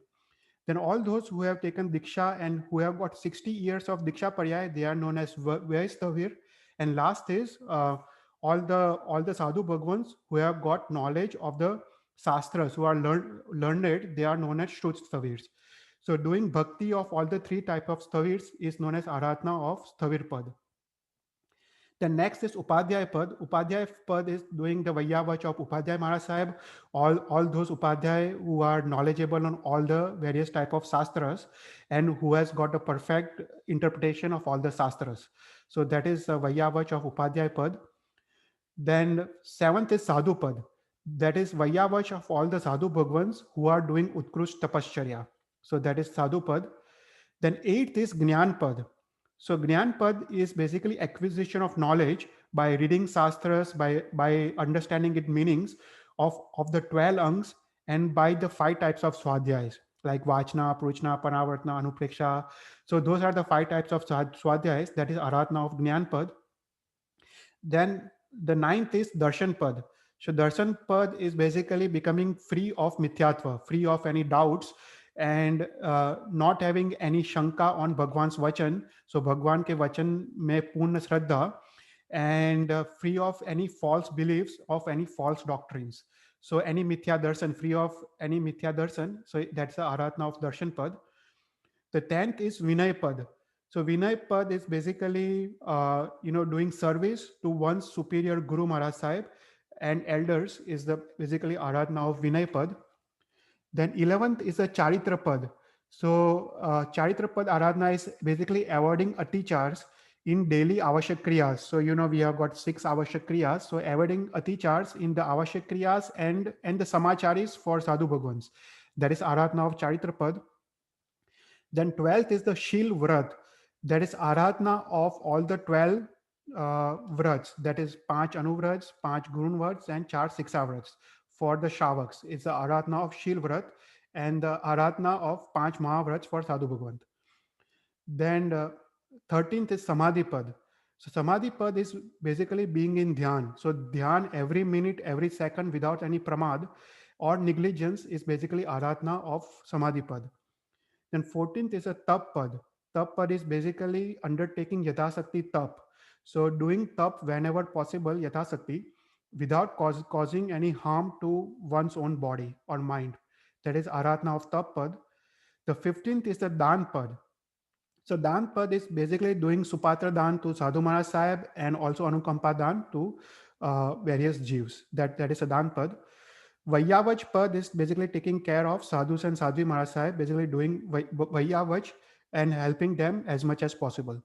Then all those who have taken Diksha and who have got 60 years of Diksha Paryay, they are known as Vaistavir. And last is all the Sadhu Bhagwans who have got knowledge of the Shastras, who are learned, they are known as Shrut Stavirs. So doing bhakti of all the three types of Stavirs is known as Aratna of Stavir Pad. Then next is Upadhyay Pad. Upadhyay Pad is doing the Vaiyavach of Upadhyay Maharaj Sahib. All those Upadhyay who are knowledgeable on all the various type of Shastras and who has got a perfect interpretation of all the Shastras. So that is the Vaiyavach of Upadhyay Pad. Then seventh is Sadhu Pad. That is Vaiyavach of all the Sadhu Bhagwans who are doing Utkrush Tapascharya. So that is Sadhu Pad. Then eighth is Gnan Pad. So Gnan Pad is basically acquisition of knowledge by reading Shastras, by understanding its meanings of the 12 angs and by the 5 types of swadhyayas like Vachna, Pruchna, Panavartna, Anupreksha. So those are the 5 types of swadhyayas, that is Aratna of Gnan Pad. Then the ninth is Darshan Pad. So Darshan Pad is basically becoming free of mithyatva, free of any doubts and not having any shanka on Bhagwan's vachan. So Bhagwan ke vachan mein purna shraddha and free of any false beliefs of any false doctrines. So any mithya darshan, free of any mithya darshan. So that's the aratna of Darshan Pad. The 10th is Vinay Pad. So Vinay Pad is basically, doing service to one's superior Guru Maharaj Sahib and elders is the basically Aradhana of Vinay Pad. Then 11th is a Charitra Pad. So Charitra Pad Aradhana is basically avoiding atichars in daily avashyak kriyas. So, we have got 6 avashyak kriyas. So avoiding atichars in the avashyak kriyas and the samacharis for sadhu bhagwans. That is Aradhana of Charitra Pad. Then 12th is the Shil Vrat. That is Aradhana of all the 12 vrats. That is 5 Anuvrats, 5 Gurun Vrats and 4 Siksha Vrats. For the Shavaks, it's the Aradhana of Shil Vrat and the Aradhana of 5 Mahavrats for Sadhu Bhagwan. Then 13th is Samadhi Pad. So Samadhi Pad is basically being in Dhyan. So Dhyan every minute, every second without any pramad or negligence is basically Aradhana of Samadhi Pad. Then 14th is a Tap Pad. Tap Pad is basically undertaking Yathasakti Tap. So doing Tap whenever possible, Yathasakti, without causing any harm to one's own body or mind. That is Aradhana of Tap Pad. The 15th is the Dan Pad. So Dan Pad is basically doing Supatra Dan to Sadhu Maharaj Sahib and also Anukampa Dan to various Jeevs. That is a Dan Pad. Vaiyavach Pad is basically taking care of Sadhus and Sadhvi Maharaj Sahib, basically doing Vaiyavach and helping them as much as possible.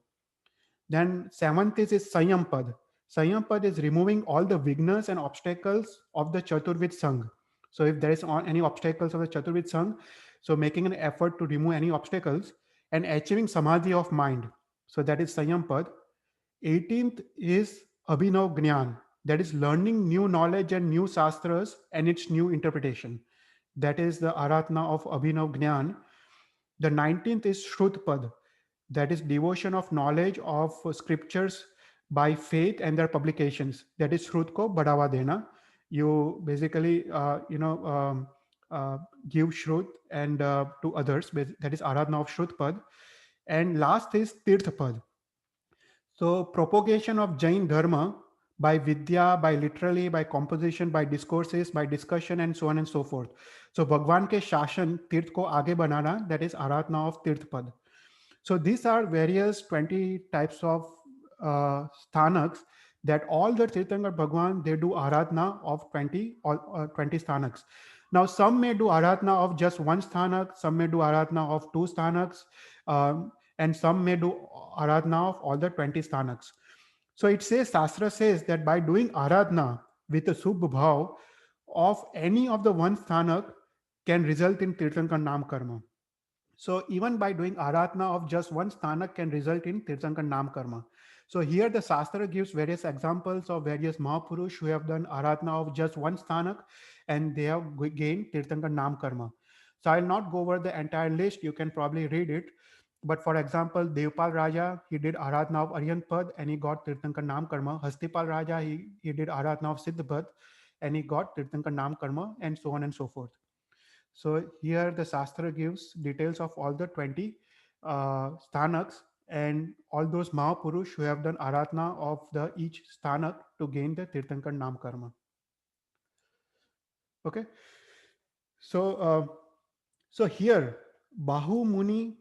Then 7th is Sanyam Pad. Sanyam Pad is removing all the vignas and obstacles of the Chaturvid Sangh. So if there is any obstacles of the Chaturvid Sangh, so making an effort to remove any obstacles and achieving Samadhi of mind. So that is Sanyam Pad. 18th is Abhinav Gnan. That is learning new knowledge and new Shastras and its new interpretation. That is the Aratna of Abhinav Gnan. The 19th is Shrut Pad. That is devotion of knowledge of scriptures by faith and their publications. That is Shrut ko Badawa Dena. You basically, give Shrut and to others. That is Aratna of Shrut Pad. And last is Tirth Pad. So propagation of Jain Dharma by Vidya, by literally, by composition, by discourses, by discussion and so on and so forth. So Bhagwan ke Shashan, Tirth ko aage banana, that is Aratna of Tirth Pad. So these are various 20 types of sthanaks that all the Tirthankar Bhagwan, they do Aratna of 20 sthanaks. Now some may do Aratna of just one sthanak, some may do Aratna of 2 sthanaks, and some may do Aratna of all the 20 sthanaks. So it says, Shastra says that by doing Aratna with a Subh Bhav of any of the one sthanak can result in Tirthankar Nam Karma. So even by doing Aratna of just one sthanak can result in Tirthankar Nam Karma. So here the Shastra gives various examples of various Mahapurush who have done Aratna of just one sthanak and they have gained Tirthankar Nam Karma. So I'll not go over the entire list. You can probably read it. But for example, Devpal Raja, he did Aratna of Aryant Pad and he got Tirthankar Nam Karma. Hastipal Raja, he did Aratna of Siddha Pad and he got Tirthankar Nam Karma and so on and so forth. So here the Shastra gives details of all the 20 sthanaks and all those Mahapurush who have done Aratna of the each sthanak to gain the Tirthankar Nam Karma. Okay. So, so here Bahu Muni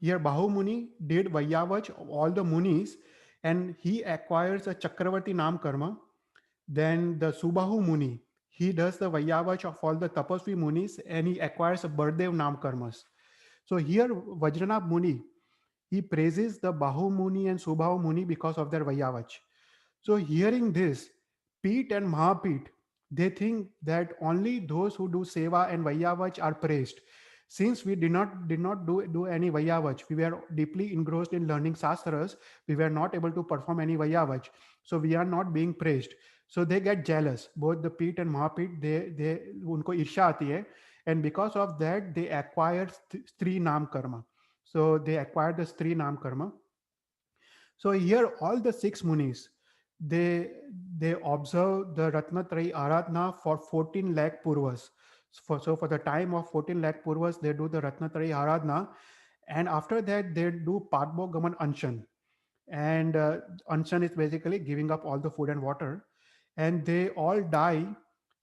here Bahu Muni did Vaiyavach of all the Munis and he acquires a Chakravarti Nam Karma. Then the Subahu Muni, he does the Vaiyavach of all the Tapasvi Munis, and he acquires a Bardev Nam Karmas. So here Vajranabh Muni, he praises the Bahu Muni and Subhahu Muni because of their Vaiyavach. So hearing this, Pete and Mahapit, they think that only those who do Seva and Vaiyavach are praised. Since we did not do any Vaiyavach, we were deeply engrossed in learning Sastras, we were not able to perform any Vaiyavach. So we are not being praised. So they get jealous. Both the Pete and Mahapit, they उनको ईर्ष्या आती है, and because of that they acquire Stri Nam Karma. So they acquired the Stri Nam Karma. So here all the six munis, they they observe the Ratnatrayi Aradhana for 14 lakh purvas. So for the time of 14 lakh purvas, they do the Ratnatrayi Aradhana, and after that they do Padmo Gaman Anshan. And Anshan is basically giving up all the food and water, and they all die.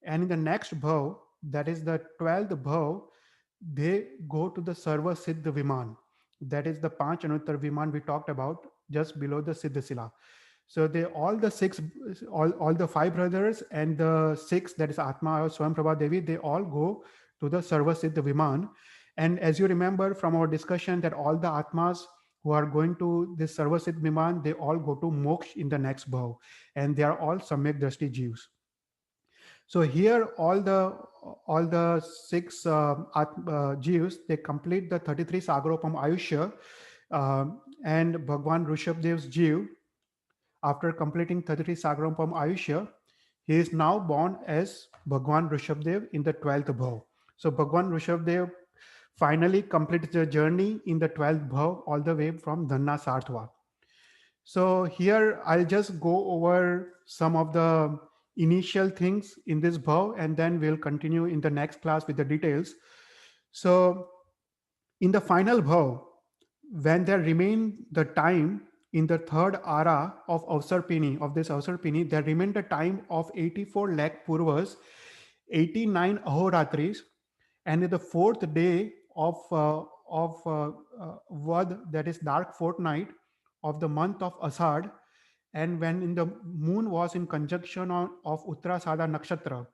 And in the next bhav, that is the 12th bhav, they go to the Sarva Siddha Viman. That is the Panch Anuttar Viman we talked about just below the Siddha Sila. So they all the six, all the five brothers and the six, that is Atma or Swam Prabha Devi, they all go to the Sarva Siddha Viman. And as you remember from our discussion, that all the Atmas who are going to this Sarva Siddha Viman, they all go to Moksha in the next bhav, and they are all Samyak Drashti Jeeves. So here all the six Jeeves, they complete the 33 Sagaropam Ayushya, and Bhagwan Rishabhdev's Jeev, after completing 33 Sagaropam Ayushya, he is now born as Bhagwan Rishabhdev in the 12th bhav. So Bhagwan Rishabhdev finally completes the journey in the 12th bhav all the way from Dhanna Sarthva. So here I'll just go over some of the initial things in this bhav, and then we'll continue in the next class with the details. So in the final bhav, when there remain the time in the third ara of Avsarpini, of this Avsarpini, there remained a time of 84 lakh purvas, 89 ahoratris, and in the fourth day of Vad, that is dark fortnight of the month of Asad, and when in the moon was in conjunction of Uttarasada Nakshatra,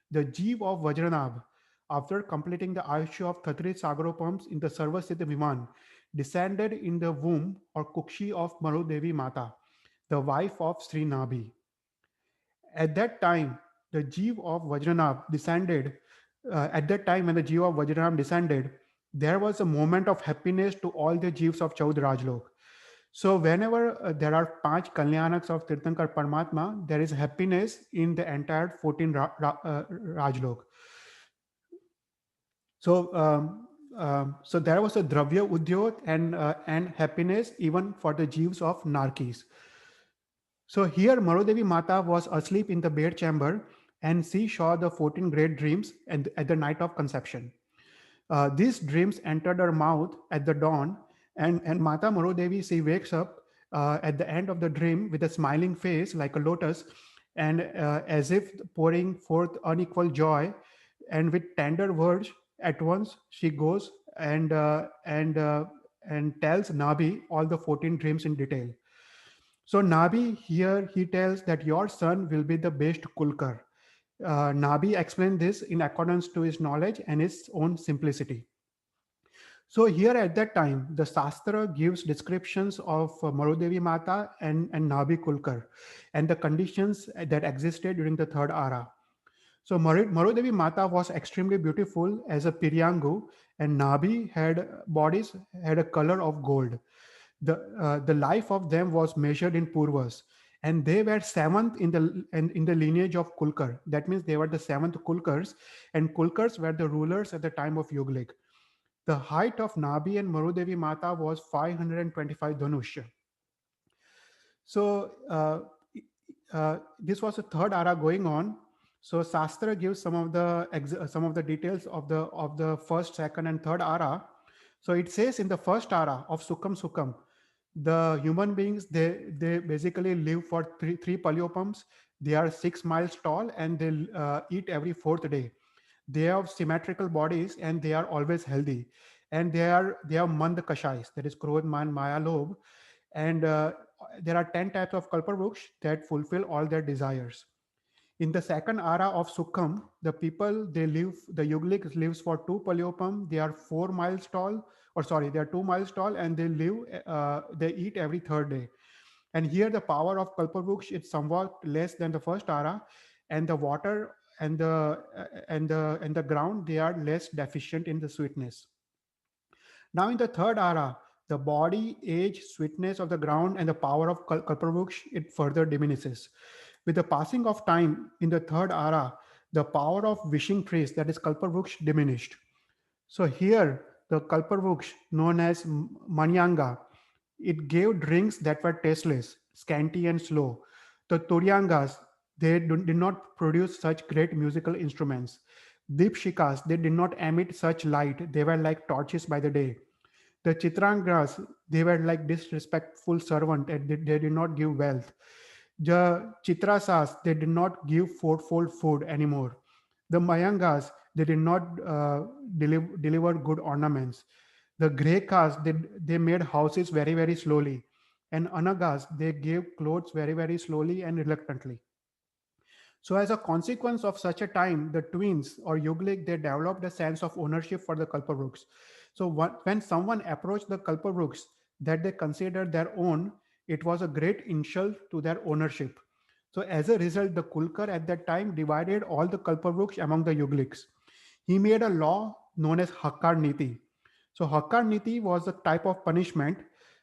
the Jeev of Vajranabh, after completing the Ayushya of 33 Sagaropams in the Sarva Siddha Viman, descended in the womb or Kukshi of Marudevi Mata, the wife of Sri Nabhi. At that time, the Jeev of Vajranabh descended. At that time, when the Jeev of Vajranabh descended, there was a moment of happiness to all the Jeevs of Chaud Rajlok. So whenever there are 5 Kalyanaks of Tirthankar Paramatma, there is happiness in the entire 14 Rajlok. So there was a Dravya Udyot and happiness even for the Jeeves of Narkis. So here Marudevi Mata was asleep in the bed chamber, and she saw the 14 great dreams at the night of conception. These dreams entered her mouth at the dawn, and Mata Marudevi, she wakes up at the end of the dream with a smiling face like a lotus, and as if pouring forth unequal joy, and with tender words at once she goes and tells Nabi all the 14 dreams in detail. So Nabi here, he tells that your son will be the best Kulkar. Nabi explained this in accordance to his knowledge and his own simplicity. So here at that time, the Shastra gives descriptions of Marudevi Mata and Nabi Kulkar and the conditions that existed during the third ara. So Marudevi Mata was extremely beautiful as a Piryangu, and Nabi had a color of gold. The life of them was measured in Purvas, and they were seventh in the lineage of Kulkar. That means they were the seventh Kulkars, and Kulkars were the rulers at the time of Yuglik. The height of Nabi and Marudevi Mata was 525 Dhanush. So this was a third ara going on. So Shastra gives some of the details of the first, second, and third ara. So it says in the first ara of Sukham, the human beings, they basically live for three palyopams. They are 6 miles tall, and they eat every 4th day. They have symmetrical bodies, and they are always healthy. And they have mand kashais, that is Krodh, Man, Maya, Lobh. And there are 10 types of Kalpavruksha that fulfill all their desires. In the second ara of Sukham, the people, they live, the Yuglik lives for 2 Palyopam. They are 4 miles tall, or sorry, they are 2 miles tall, and they live, they eat every third day. And here the power of Kalpavruksha is somewhat less than the first ara, and the water and the ground, they are less deficient in the sweetness. Now in the third ara, the body, age, sweetness of the ground, and the power of Kalpavruksha, it further diminishes. With the passing of time in the third ara, the power of wishing trees, that is Kalpavruksha, diminished. So here, the Kalpavruksha, known as Manyanga, it gave drinks that were tasteless, scanty, and slow. The Turyangas, they did not produce such great musical instruments. Deepshikas, they did not emit such light. They were like torches by the day. The Chitrangas, they were like disrespectful servant, and they did not give wealth. The Chitrasas, they did not give fourfold food anymore. The Mayangas, they did not deliver good ornaments. The Grekas, they made houses very, very slowly. And Anagas, they gave clothes very, very slowly and reluctantly. So as a consequence of such a time, the twins or Yuglik, they developed a sense of ownership for the Kalpavruks. So when someone approached the Kalpavruks that they considered their own, it was a great insult to their ownership. So as a result, the Kulkar at that time divided all the Kalpavruks among the Yugliks. He made a law known as Hakkar Niti. So Hakkar Niti was a type of punishment.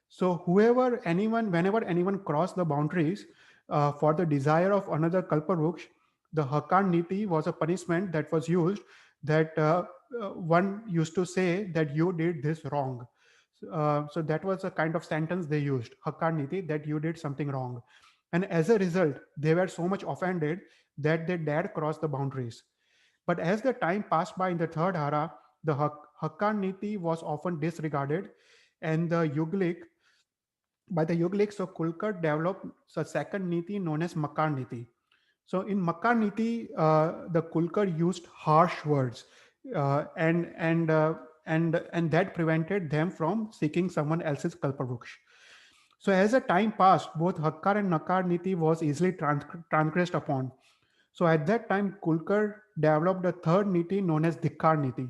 So whenever anyone crossed the boundaries for the desire of another Kalpavruksha, the Hakkar Niti was a punishment that was used, that one used to say that you did this wrong. So that was a kind of sentence they used, Hakkar Niti, that you did something wrong. And as a result, they were so much offended that they dared cross the boundaries. But as the time passed by in the third ara, the Hakkar Niti was often disregarded, and the Yuglik, by the Yuglik, so Kulkar developed a second Niti known as Makar Niti. So in Makar Niti, the Kulkar used harsh words, and that prevented them from seeking someone else's Kalpavruksha. So as the time passed, both Hakkar and Nakar Niti was easily transgressed upon. So at that time, Kulkar developed a third Niti known as Dhikkar Niti.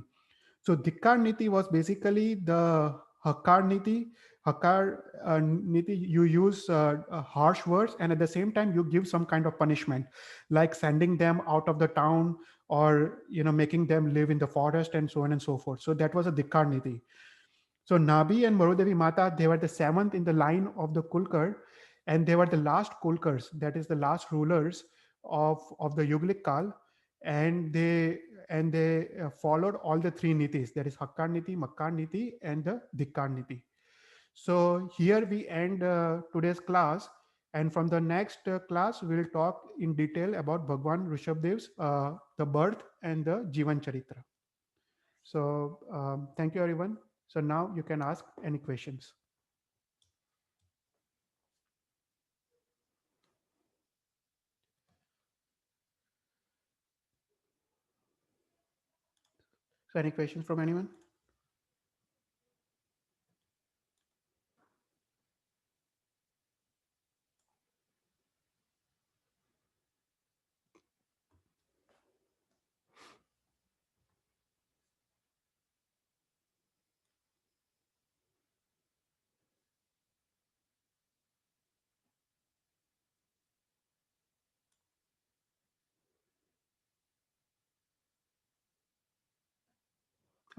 So Dhikkar Niti was basically the Hakkar Niti. Hakkar Niti, you use harsh words, and at the same time you give some kind of punishment, like sending them out of the town, or making them live in the forest, and so on and so forth. So that was a Dhikkar Niti. So Nabi and Marudevi Mata, they were the seventh in the line of the Kulkar, and they were the last Kulkars, that is the last rulers of the Yuglik Kal, and they followed all the three Nitis, that is Hakkar Niti, Makkar Niti, and the Dhikkar Niti. So here we end today's class, and from the next class we'll talk in detail about Bhagwan Rishabhdev's the birth and the Jeevan Charitra. So thank you everyone. So now you can ask any questions. So any questions from anyone?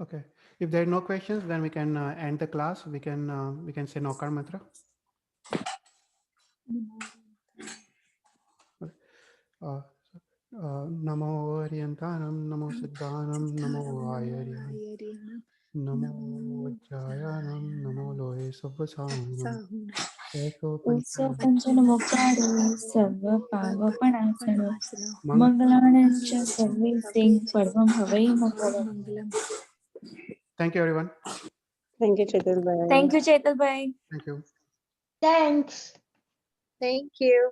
Okay. If there are no questions, then we can end the class. We can say Nokar Mantra. Namo Ariyantanam, Namo Siddhanam, Namo Vajaryanam, Namo Vajrajanam, Namo Lohe Sabbasanam. Uso Panchanamokkaro Sarva Pavapanasano Mangalanancha Sarve Singh Parvam Havai Mangalam. Thank you, everyone. Thank you, Chetal Bhai. Thank you, Chetal Bhai. Thank you. Thanks. Thank you.